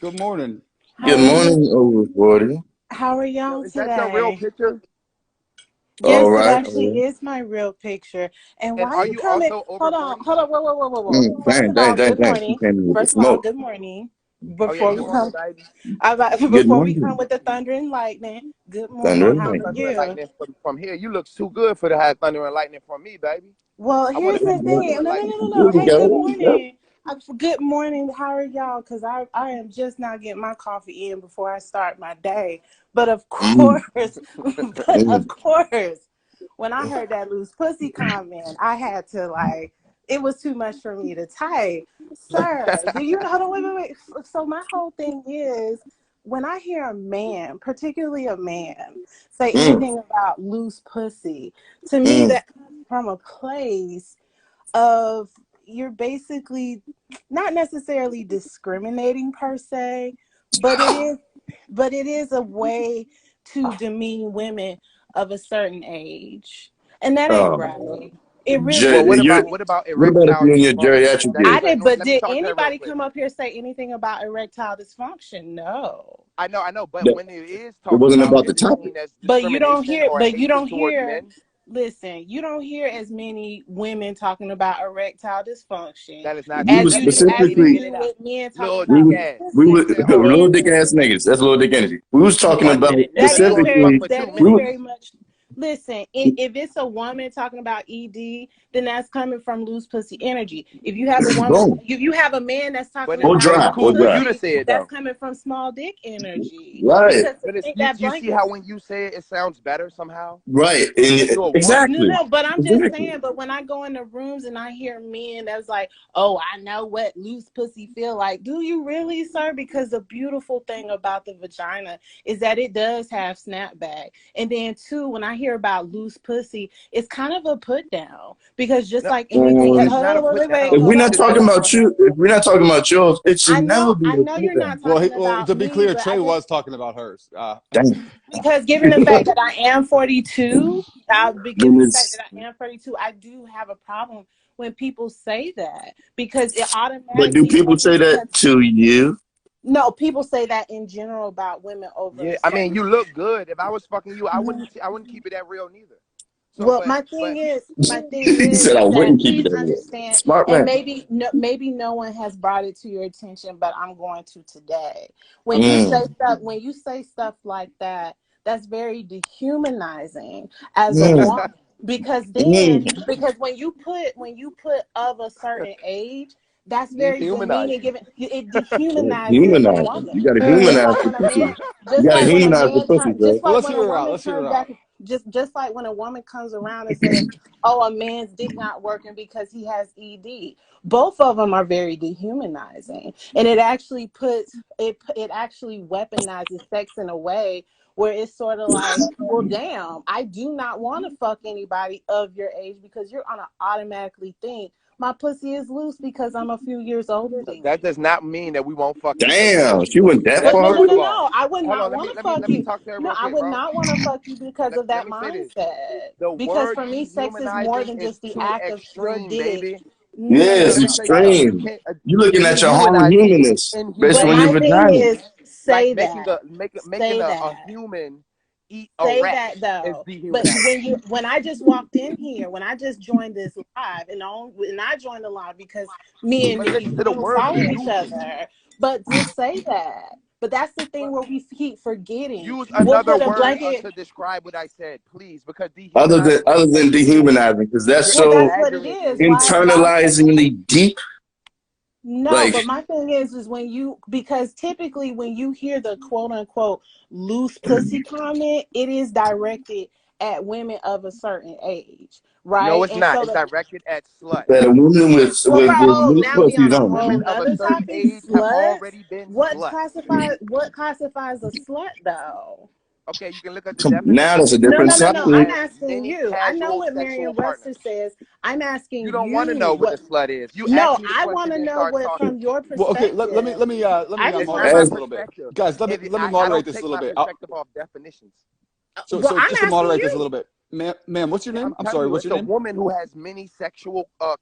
Good morning. How Good are you? morning, over 40. How are Yo, y'all is that your real today? picture? All Yes, it right. actually is my real picture. And And why are you you coming? also over Hold on, 40? hold on, whoa. First of all, good Dang. She morning. came in with the First of all, smoke. good morning. Oh yeah, Before good we morning, come, baby. Good before we come morning. with the thunder and lightning, good Thunder morning. and How Oh, are lightning. thunder and you? lightning from here. You look too good for to have thunder and lightning from me, baby. Well, I want here's to have the some There thing. thunder and lightning from No. we you. Hey, go. good There we go. morning. Good morning. How are y'all? Because I am just now getting my coffee in before I start my day. But of Mm, course, but of mm. course, when I heard that loose pussy comment, I had to it was too much for me to type. Sir, do you hold on, wait. So my whole thing is when I hear a man, particularly a man, say Mm, anything about loose pussy, to me mm. that comes from a place of you're basically not necessarily discriminating per se, but it is a way to demean women of a certain age. And that ain't Oh, right. It really Well, you're, isn't. what about what about if erectile you're in your dysfunction? geriatric I years? did, but Let me did talk to her real anybody quick. come up here say anything about erectile dysfunction? No. I know, but That when it is it talked wasn't about, about is the it topic. seen as But you don't discrimination hear or but you hatred don't towards hear men? listen, you don't hear as many women talking about erectile dysfunction That is not We true. was as That you nigga can't even specifically get do it out. with men talking Little about dick we ass. we Nigga were pussy. said, "Oh, little And dick ass niggas. That's little dick energy. We was talking one about minute, that nigga. is You only very fuck specifically. for 2 that is We minutes." were, very much. Listen, if it's a woman talking about ED, then that's coming from loose pussy energy. If you have a woman, boom if you have a man that's But talking it's or about it's dry loose or cool for dry. you to pussy, say it that's though. coming from small dick energy. Right, Because to But it's think that you see blanket. how when you say it, it sounds better somehow right, because and you're a woman. No, exactly, no, but I'm just exactly. saying. But when I go in the rooms and I hear men that's like, "Oh, I know what loose pussy feel like." Do you really, sir? Because the beautiful thing about the vagina is that it does have snapback. And then two, when I hear about loose pussy, it's kind of a put down because just No, like anything. Um, it's not a Hold on, put wait, wait, if down. hold we're not on, It's hold talking on, just about hold on. you, if we're not talking about yours, it should never be I a know put you're not down. talking Well, about to be me, clear, but I Trey just was talking about hers. Damn. because given the fact that I am 42, Then given the fact it's, that I am 42, I do have a problem when people say that because it but do automatically people takes say into that to you? no, people say that in general about women over yeah. a I mean, certain. you look good. If I was fucking you, I wouldn't keep it that real neither. So, Well, but my thing He said I is that wouldn't keep it please that way. understand, Smart and man. maybe no one has brought it to your attention, but I'm going to today. Mm, When you say stuff like that, that's very dehumanizing as a mm, woman. mm. Because when you put of a certain age, that's very demeaning. dehumanizing. Given it dehumanizes a Humanize it. woman. You gotta Just humanize like the when a pussy. man, You gotta humanize the pussy, bro. just Well, like let's when hear a her out. woman Let's hear her turns back, out. just like when a woman comes around and says, "Oh, a man's dick not working because he has ED." Both of them are very dehumanizing, and it actually weaponizes sex in a way where it's sort of like, well, damn, I do not want to fuck anybody of your age because you're gonna automatically think my pussy is loose because I'm a few years older than That you. does not mean that we won't fuck each other. Damn, she went that Well, That's no, far no, with no, first it? of all. no. I would Hold on, not want to let fuck me you. talk to her No, real I quick, would bro. not want to fuck you because of Let that me say this. mindset. The Because word for me, sex is more dehumanizing than is just the too act of your extreme, dick. baby. No, no, no, Yes, Let no, me no, tell you something. no. You extreme. can't You looking at your own dehumanizing is humanness based But on my your inhumanizing. thing vagina. is, Like say that. making Say a that. human eat a Say rat that is though. But dehumanizing. when I just walked in here, when I just joined this live, and I joined the live because me and But Nikki listen to the Brown word follow you each using. other. But just say that. But that's the thing But where we keep forgetting. use We'll another put a word blanket. to describe what I said, please, because Other than dehumanizing is other than extreme. dehumanizing, because that's You're Well, that's so what it exaggerating. is. It's Why? internalizingly deep. No, Like, but my thing is when you because typically when you hear the quote unquote loose pussy comment, it is directed at women of a certain age, no, right? it's And not. so It's the directed at that sluts. a woman well, with oh, loose now we pussy on a don't. whole Women of a nother certain topic. age have Sluts. already been sluts. What classifies a slut though? Okay, you can look at the Now definition. that's a No, different no, no, Woman no. who I'm subject. has asking many you. I know casual what sexual Merriam-Webster partners. says. I'm You asking don't want to know you what the what. slut is. You No, ask me the I want question to and know start what talking. from your Well, okay. perspective. Let me I just It's want not to my As moderate this a little bit, perspective. guys. Let me I moderate don't this a take little my bit. perspective off definitions. well, I'm Just to asking moderate this a you. little bit, ma'am, what's your name? I'm I'm telling sorry. you, What's it's your a name? woman who has many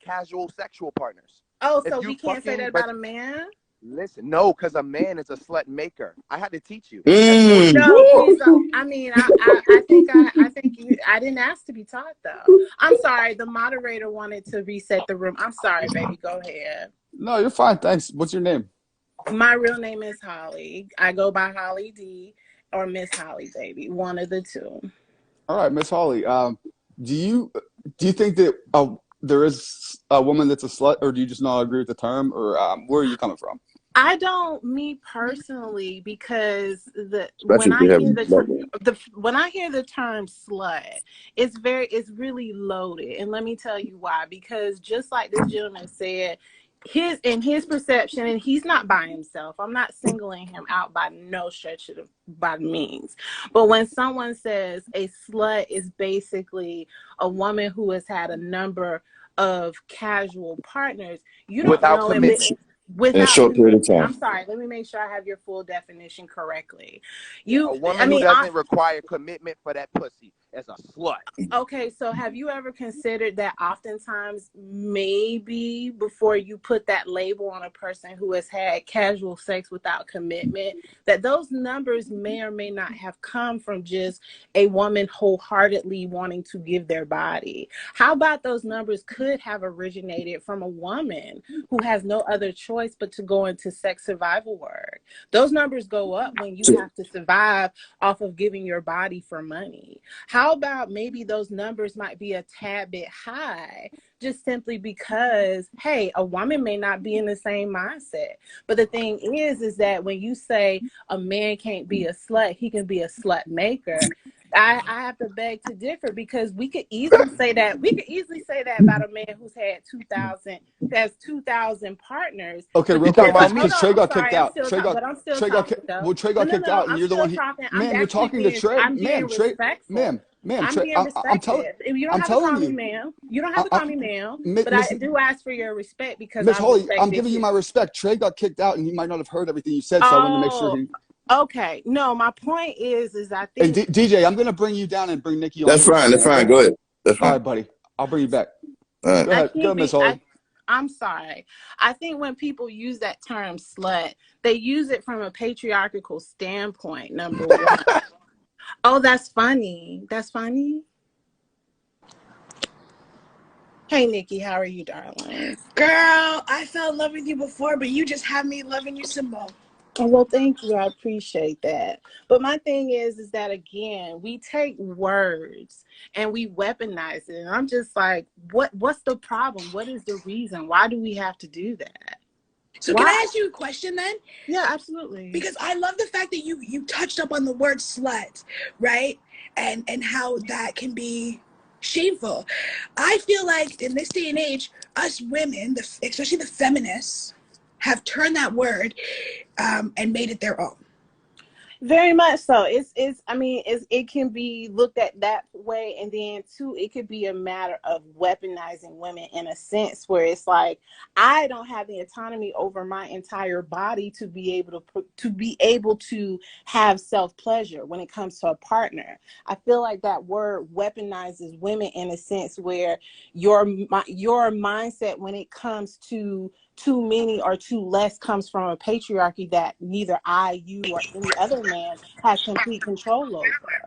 casual sexual partners. Oh, If so you we can't say that fucking, but about a man? listen, no, because a man is a slut maker. I had to teach you. That's mm, No, bullshit. please woo. don't. I mean, I think you. I didn't ask to be taught though. I'm sorry. The moderator wanted to reset the room. I'm sorry, baby. Go ahead. No, you're fine. Thanks. What's your name? My real name is Holly. I go by Holly D or Miss Holly, baby. One of the two. All right, Miss Holly. Do you do you think that there is a woman that's a slut, or do you just not agree with the term, or where are you coming from? I don't, me personally, because the Especially when if they I have hear a when I hear the term slut, it's really loaded, and let me tell you why. Because just like this gentleman said, his perception, and he's not by himself. I'm not singling him out by no stretch of by means. But when someone says a slut is basically a woman who has had a number of casual partners, you don't Without know commitment. in a without short period of commitment. time. I'm sorry, let me make sure I have your full definition correctly. Yeah, a I woman who mean, doesn't require commitment for that pussy. as a slut. Okay, so have you ever considered that oftentimes maybe before you put that label on a person who has had casual sex without commitment, that those numbers may or may not have come from just a woman wholeheartedly wanting to give their body? How about those numbers could have originated from a woman who has no other choice but to go into sex survival work? Those numbers go up when you have to survive off of giving your body for money. How about maybe those numbers might be a tad bit high just simply because, hey, a woman may not be in the same mindset. But the thing is that when you say a man can't be a slut, he can be a slut maker. I have to beg to differ, because we could easily say that. We could easily say that about a man who's had 2,000, who has 2,000 partners. Okay, But real You the talking quick, difference. about Hold because me? on, Trey I'm got kicked sorry. I'm out. still talking, but I'm still Trey got, talking though. well, Trey No, got no, kicked no. out, and I'm you're the still one. talking. I'm Ma'am, you're actually talking to being. Trey. I'm being Ma'am, Trey. respectful. Ma'am, I'm Trey. being respectful. You don't I'm have to telling call me you. ma'am. You don't have I, to I, call me ma'am. But Miss I do ask for your respect because Miss I Holly, respect I'm it giving you too. my respect. Trey got kicked out, and he might not have heard everything you said, so I wanted to make sure Oh, he. okay. No, my point is I Hey, think. DJ, I'm gonna bring you down and bring Nikki on That's here fine. too. That's fine. Okay. Go ahead. That's All fine. right, buddy. I'll bring you back. All right. Go I ahead. Go, think Miss Holly. I'm sorry. I think when people use that term slut, they use it from a patriarchal standpoint, number one. Oh, that's funny. That's funny. Hey, Nikki, how are you, darling? Girl, I fell in love with you before, but you just have me loving you some more. Oh, well, thank you. I appreciate that. But my thing is that again, we take words and we weaponize it. And I'm just like, what's the problem? What is the reason? Why do we have to do that? So can Why? I ask you a question then? Yeah, absolutely. Because I love the fact that you touched up on the word slut, right? And how that can be shameful. I feel like in this day and age, us women, especially the feminists, have turned that word and made it their own. Very much so. It's I mean, it can be looked at that way, and then too, it could be a matter of weaponizing women in a sense where it's like, I don't have the autonomy over my entire body to be able to have self pleasure when it comes to a partner. I feel like that word weaponizes women in a sense where your mindset when it comes to too many or too less comes from a patriarchy that neither I, you, or any other man has complete control over.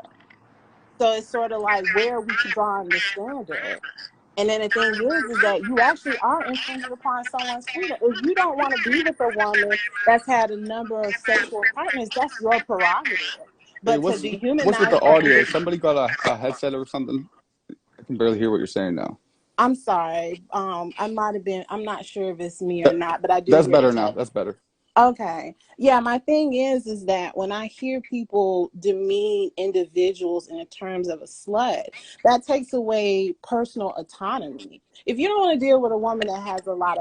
So it's sort of like, where are we drawing the standard? And then the thing is that you actually are infringing upon someone's freedom. If you don't want to be with a woman that's had a number of sexual partners, that's your prerogative. Hey, But to what's with dehumanize the that audio? individual, Somebody got a headset or something? I can barely hear what you're saying now. I'm sorry. I might have been. I'm not sure if it's me or That, not, but I do that's hear better the now. head. That's better. Okay. Yeah, my thing is that when I hear people demean individuals in terms of a slut, that takes away personal autonomy. If you don't want to deal with a woman that has a lot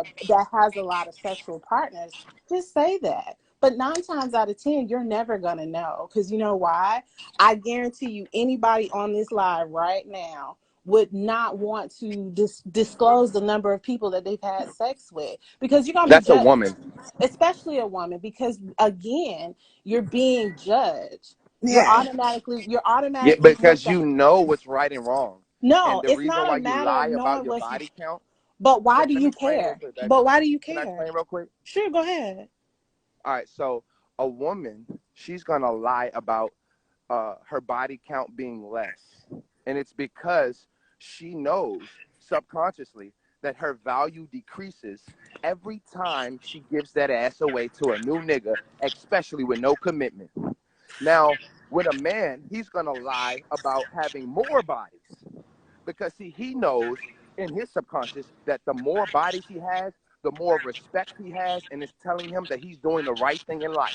of sexual partners, just say that. But 9 times out of 10, you're never gonna know. Because you know why? I guarantee you anybody on this live right now would not want to disclose the number of people that they've had sex with, because you're gonna be That's a judged, woman. especially a woman, because again, you're being judged. You're Yeah. automatically Yeah, because looked at. you know what's right and wrong. And No, the it's reason not why a you matter of lie about knowing your what's. body count, But why do let you me explain real care? quick, baby. But why do you Can I care? explain real quick? Sure, go ahead. All right, so a woman, she's gonna lie about her body count being less. And it's because she knows subconsciously that her value decreases every time she gives that ass away to a new nigga, especially with no commitment. Now, with a man, he's going to lie about having more bodies because, see, he knows in his subconscious that the more bodies he has, the more respect he has, and it's telling him that he's doing the right thing in life.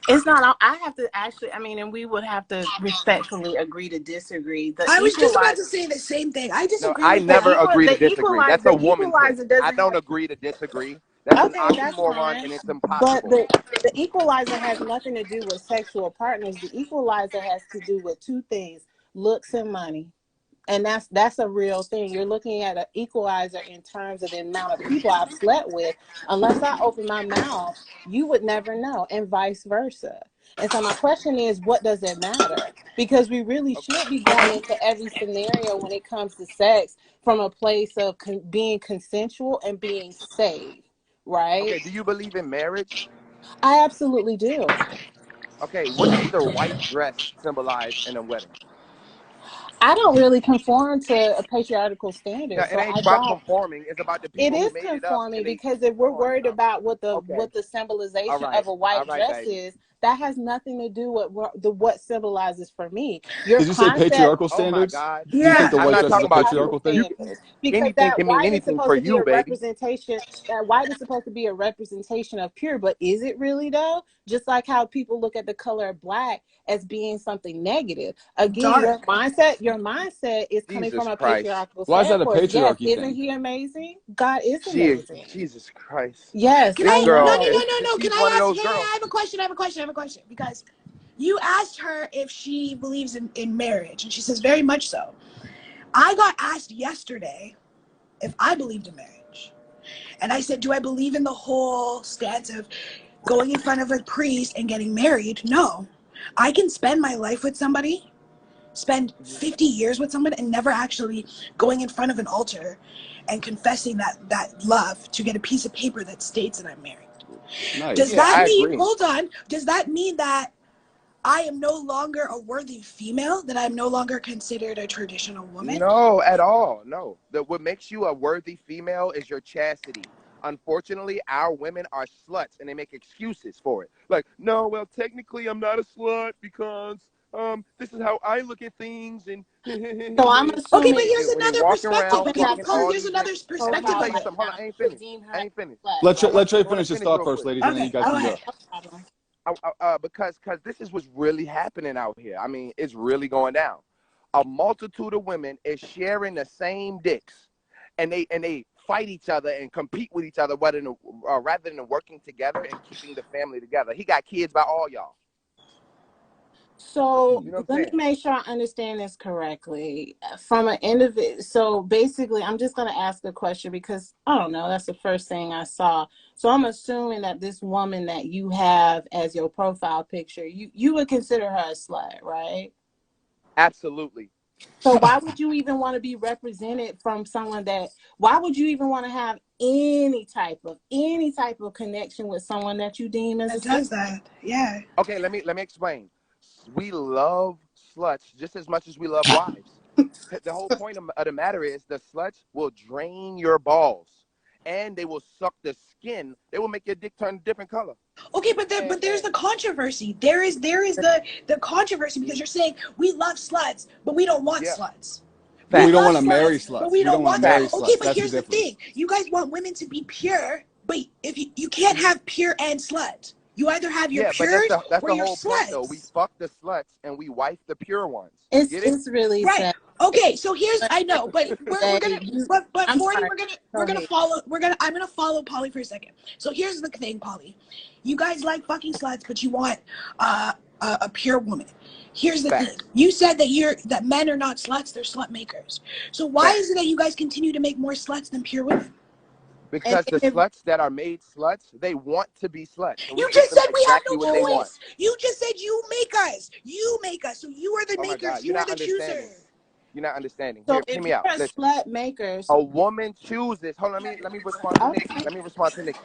It's not. I have to actually. I mean, and we would have to respectfully agree to disagree. The I was just about equalizer. to say the same thing. I No, disagree I with never that. agree to The disagree. equalizer. That's a The woman thing. equalizer I doesn't don't have. agree to disagree. That's an Okay, that's oxymoron fine. and it's But impossible. the equalizer has nothing to do with sexual partners. The equalizer has to do with two things: looks and money. And that's a real thing. You're looking at an equalizer in terms of the amount of people I've slept with. Unless I open my mouth, you would never know, and vice versa. And so my question is, what does it matter? Because we really should be going into every scenario when it comes to sex from a place of being consensual and being safe, right? Okay, do you believe in marriage? I absolutely do. Okay, what does the white dress symbolize in a wedding? I don't really conform to a patriarchal Now, standard, it so ain't I about don't. conforming. It's about the It people who is made it up, conforming and they. because if we're Come on worried now. about what Okay, the symbolization all of a white right, dress baby. is, that has nothing to do with what symbolizes for me. Your Did you say concept. patriarchal Oh my standards? God. Do you think Yeah. the I'm white not dress is talking a about you. Patriarchal patriarchal thing? You can standards, because anything that can mean white is anything supposed for to be you, a baby. representation. That white is supposed to be a representation of pure, but is it really though? Just like how people look at the color of black as being something negative. Again, Dark. your mindset is coming from Jesus a Christ. patriarchal Why is that a standpoint. Yes, patriarchy isn't thing? he amazing? God is amazing. Jesus Christ. Yes, Can This I I? No, girl, no, no, know. no, no. Can she's I one of ask? those Yeah, yeah, girls. I have a question. Because you asked her if she believes in marriage, and she says very much so. I got asked yesterday if I believed in marriage. And I said, do I believe in the whole stance of going in front of a priest and getting married? No. I can spend my life with somebody, spend 50 years with someone, and never actually going in front of an altar and confessing that love to get a piece of paper that states that I'm married. Does Nice. Yeah, that I mean, agree. hold on, does that mean that I am no longer a worthy female, that I'm no longer considered a traditional woman? No, at all. No. What makes you a worthy female is your chastity. Unfortunately, our women are sluts and they make excuses for it. Like, no, well, technically I'm not a slut because this is how I look at things and So I'm Okay, but assuming here's when they another walk perspective. around would Okay, have talking Polly, all here's these another and let me perspective tell of you profile it. something. Hold on, right now I ain't to finished. deem her I as ain't finished. a slut, Let Trey, right? let Trey I want to finish his finish thought real first, quick. ladies, and then you Okay, guys go can ahead. go. No problem. Because this is what's really happening out here. I mean, it's really going down. A multitude of women is sharing the same dicks, and they fight each other and compete with each other rather than working together and keeping the family together. He got kids by all y'all. So You know what let I'm me saying? make sure I understand this correctly. From an individual, so basically, I'm just going to ask a question because I don't know. That's the first thing I saw. So I'm assuming that this woman that you have as your profile picture, you would consider her a slut, right? Absolutely. So why would you even want to be represented from someone that? Why would you even want to have any type of connection with someone that you deem as a That slut? does that. Yeah. Okay, let me explain. We love sluts just as much as we love wives. The whole point of the matter is the sluts will drain your balls and they will suck the skin. They will make your dick turn a different color. Okay, And, but there's and the controversy. There is the controversy because you're saying we love sluts, but we don't want yeah, sluts. But We we don't love want facts, to marry sluts, but sluts. we We don't don't want to want them. marry facts. Okay, sluts. but That's the here's the difference. thing: you guys want women to be pure, but if you can't have pure and slut. You either have your Yeah, but that's pures that's or the your whole point though. We sluts. fuck the sluts and we wife the pure ones. You get it? It's really Right. sad. Okay, so here's But I at the know, but end of the we're day, gonna you. but I'm 40 sorry. we're Go gonna ahead. follow I'm gonna follow Polly for a second. So here's the thing, Polly. You guys like fucking sluts, but you want a pure woman. Here's the thing. Facts, You said that men are not sluts, they're slut makers. So why is it facts. that you guys continue to make more sluts than pure women? And Because then the sluts that are made sluts, they want to be sluts, and we You give just them said we have exactly no what they want. choice. You just said you make us. You make us. So you are the Oh my God, makers. you're You are not the chooser. understanding. You're not understanding. so Hear if me you're out. a Listen. slut maker, so A woman chooses. Hold on, let me respond to Nikki. okay. Let me respond to Nikki.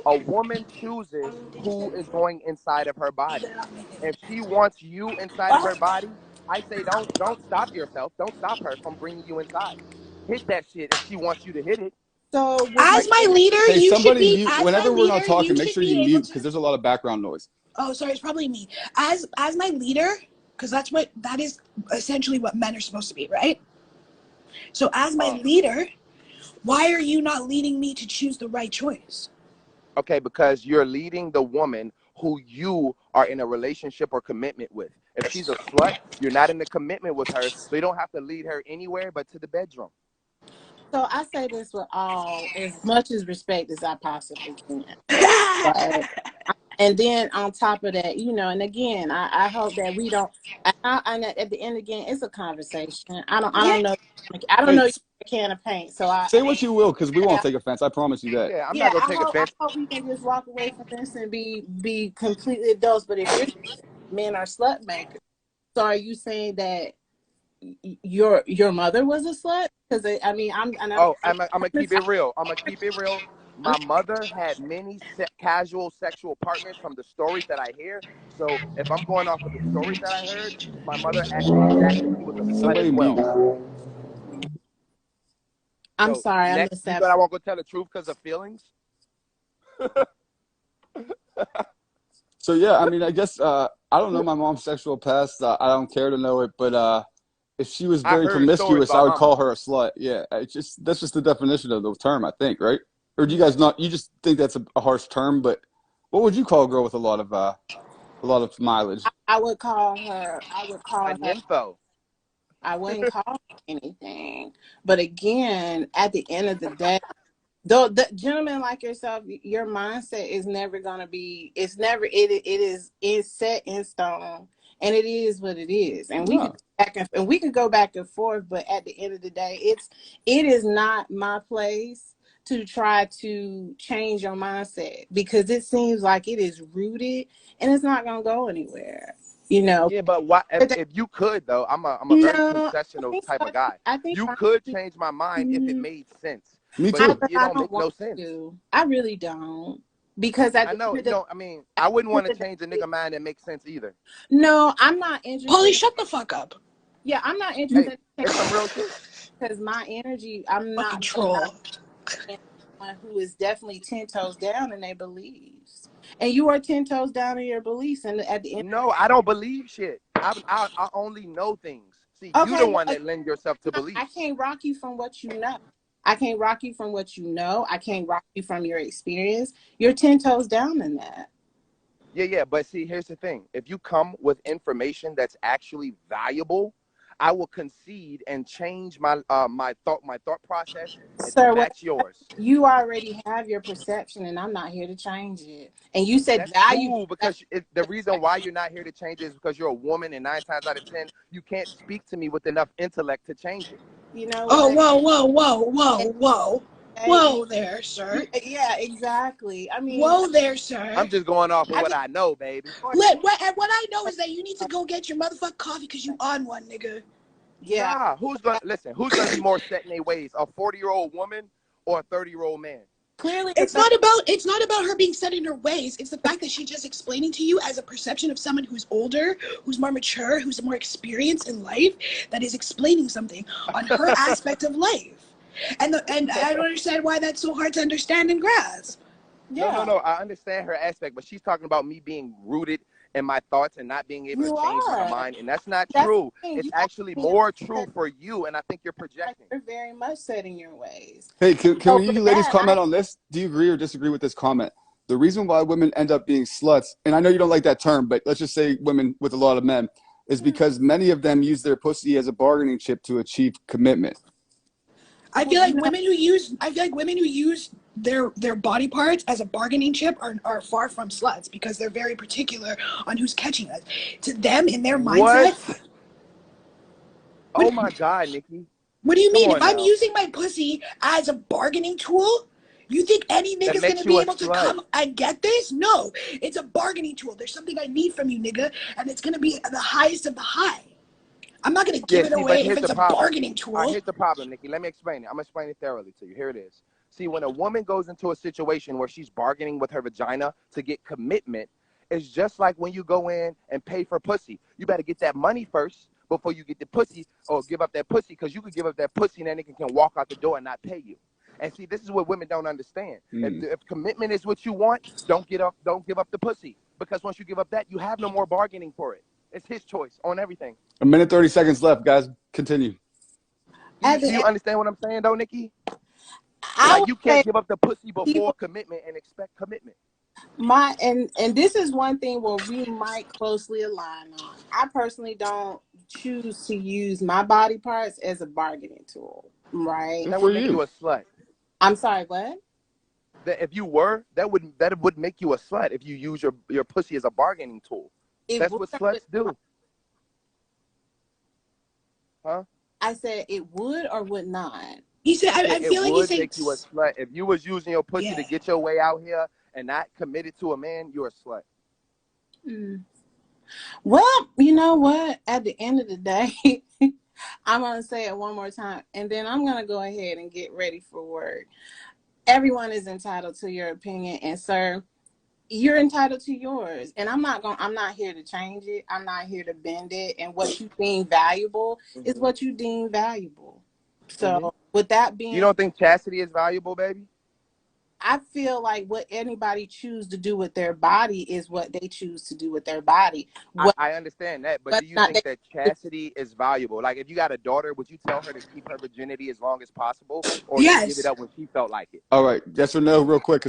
A woman chooses who is going inside of her body. If she wants you inside of her body, I say don't stop yourself. Don't stop her from bringing you inside. Hit that shit if she wants you to hit it. So would As you Like my leader, Hey, you should somebody be. mute. As my Whenever we're not leader, you talking, make should sure you be able mute to. because there's a lot of background noise. Oh, sorry, it's probably me. As my leader, because that is essentially what men are supposed to be, right? So as my uh leader, why are you not leading me to choose the right choice? okay, because you're leading the woman who you are in a relationship or commitment with. If she's a slut, you're not in a commitment with her, so you don't have to lead her anywhere but to the bedroom. so I say this with all as much as respect as I possibly can. Right. And then on top of that, and again, I hope that we don't. And at the end again, it's a conversation. I don't Yeah. know. I don't know your Hey, a can of paint. So I Say what you will, because we won't yeah, take offense. I promise you that. Yeah, I'm yeah, not gonna take I offense. hope we can just walk away from this and be completely adults. But if you're men are slut makers, so are you saying that your mother was a slut? Because I mean, I'm gonna keep it real. I'm gonna keep it real. My mother had many casual sexual partners from the stories that I hear. So if I'm going off of the stories that I heard, my mother exactly was a slut Somebody as well. mute. I'm So sorry, I next, missed you that. thought I won't go tell the truth because of feelings? So yeah, I mean, I guess I don't know my mom's sexual past. I don't care to know it, but if she was I very heard stories promiscuous, I about would my call mom. her a slut. Yeah, that's just the definition of the term, I think, right? Or do you guys not? You just think that's a harsh term, but what would you call a girl with a lot of mileage? I would call her. I would A call her. nympho. I wouldn't call her anything. But again, at the end of the day, though, the gentlemen like yourself, your mindset is never gonna be. It's never. It's set in stone, and it is what it is. And we could No. go back and we could go back and forth. But at the end of the day, it is not my place to try to change your mindset because it seems like it is rooted and it's not gonna go anywhere. You know. Yeah, but why? If you could though, I'm a very No, I concessional think type so. of guy. I think You I could change my mind if it mm, made sense, Me but too. but it I don't don't make want no sense. to. I really don't. Because at I the know end of you the don't. I mean, at I the wouldn't end want to of the change a day, nigga mind that makes sense either. no, I'm not interested Polly, in, shut the fuck up. yeah, I'm not Hey, interested in it's some real shit. because my energy, I'm Fucking not gonna allow troll. someone who is definitely 10 toes down in their beliefs. And you are 10 toes down in your beliefs. And at the end No, I don't believe shit. I only know things. See, you okay, the well, one that lend yourself to I beliefs. can't rock you from what you know. I can't rock you from what you know. I can't rock you from your experience. You're 10 toes down in that. Yeah, yeah. But see, here's the thing. If you come with information that's actually valuable, I will concede and change my thought process and to Sir, what match yours. you already have your perception, and I'm not here to change it. And you said That's value. cool because the reason why you're not here to change it is because you're a woman, and 9 times out of 10, you can't speak to me with enough intellect to change it. You know Oh, what? whoa, whoa, whoa, whoa, whoa. You, Whoa there, sir. yeah, exactly. I mean, Whoa there, sir. I'm just going off of I what just I know, baby. What I know is that you need to go get your motherfucking coffee because you on one, nigga. yeah. Nah, who's gonna listen? Who's gonna be more set in their ways, a 40-year-old woman or a 30-year-old man? Clearly, It's not about her being set in her ways. It's the fact that she's just explaining to you as a perception of someone who's older, who's more mature, who's more experienced in life, that is explaining something on her aspect of life. And I don't understand why that's so hard to understand and grasp. No, no, yeah, no. I understand her aspect, but she's talking about me being rooted in my thoughts and not being able to you change my are. mind, and that's not That's true. the thing. It's You actually are. more true for you, and I think you're projecting. You're very much set in your ways. Hey, So can for you ladies that, comment on this? Do you agree or disagree with this comment? The reason why women end up being sluts, and I know you don't like that term, but let's just say women with a lot of men, is because many of them use their pussy as a bargaining chip to achieve commitment. I well, feel like women who use their body parts as a bargaining chip are far from sluts because they're very particular on who's catching us. To them, in their What? mindset, what Oh my God, Nikki. what do you Come mean? If on I'm now. using my pussy as a bargaining tool, you think any That nigga's gonna makes you be a able to slut. come and get this? No, it's a bargaining tool. There's something I need from you, nigga, and it's gonna be the highest of the high. I'm not gonna Yeah, give it see, but away if here's it's the a problem. bargaining All right, tool. here's the problem, Nikki. Let me explain it. I'm gonna explain it thoroughly to you. Here it is. See, when a woman goes into a situation where she's bargaining with her vagina to get commitment, it's just like when you go in and pay for pussy. You better get that money first before you get the pussy or give up that pussy, because you could give up that pussy and that nigga can walk out the door and not pay you. And see, this is what women don't understand. Mm. If commitment is what you want, don't give up the pussy, because once you give up that, you have no more bargaining for it. It's his choice on everything. A minute 30 seconds left, guys. Continue. Do at you the do you end, understand what I'm saying though, Nikki? I Like would you can't say give up the pussy before people commitment and expect commitment. my and this is one thing where we might closely align on. I personally don't choose to use my body parts as a bargaining tool, right? Good That for would make you. you a slut. I'm sorry, what? That if you were, that would make you a slut if you use your pussy as a bargaining tool. It That's would what or would sluts not. do, huh? I said it would or would not. He said, I It feel like he's would saying, make you a slut. If you was using your pussy yeah. to get your way out here and not committed to a man, you're a slut. Well, you know what? At the end of the day, I'm going to say it one more time, and then I'm going to go ahead and get ready for work. Everyone is entitled to your opinion, and sir, you're entitled to yours. And I'm not here to change it. I'm not here to bend it. And what you deem valuable is what you deem valuable. So with that You being, don't think chastity is valuable, baby? I feel like what anybody choose to do with their body is what they choose to do with their body. I understand that, but Whether do or you not think they, that chastity is valuable? Like, if you got a daughter, would you tell her to keep her virginity as long as possible, or would you give it Yes. up when she felt like it? All right, yes or no, real quick.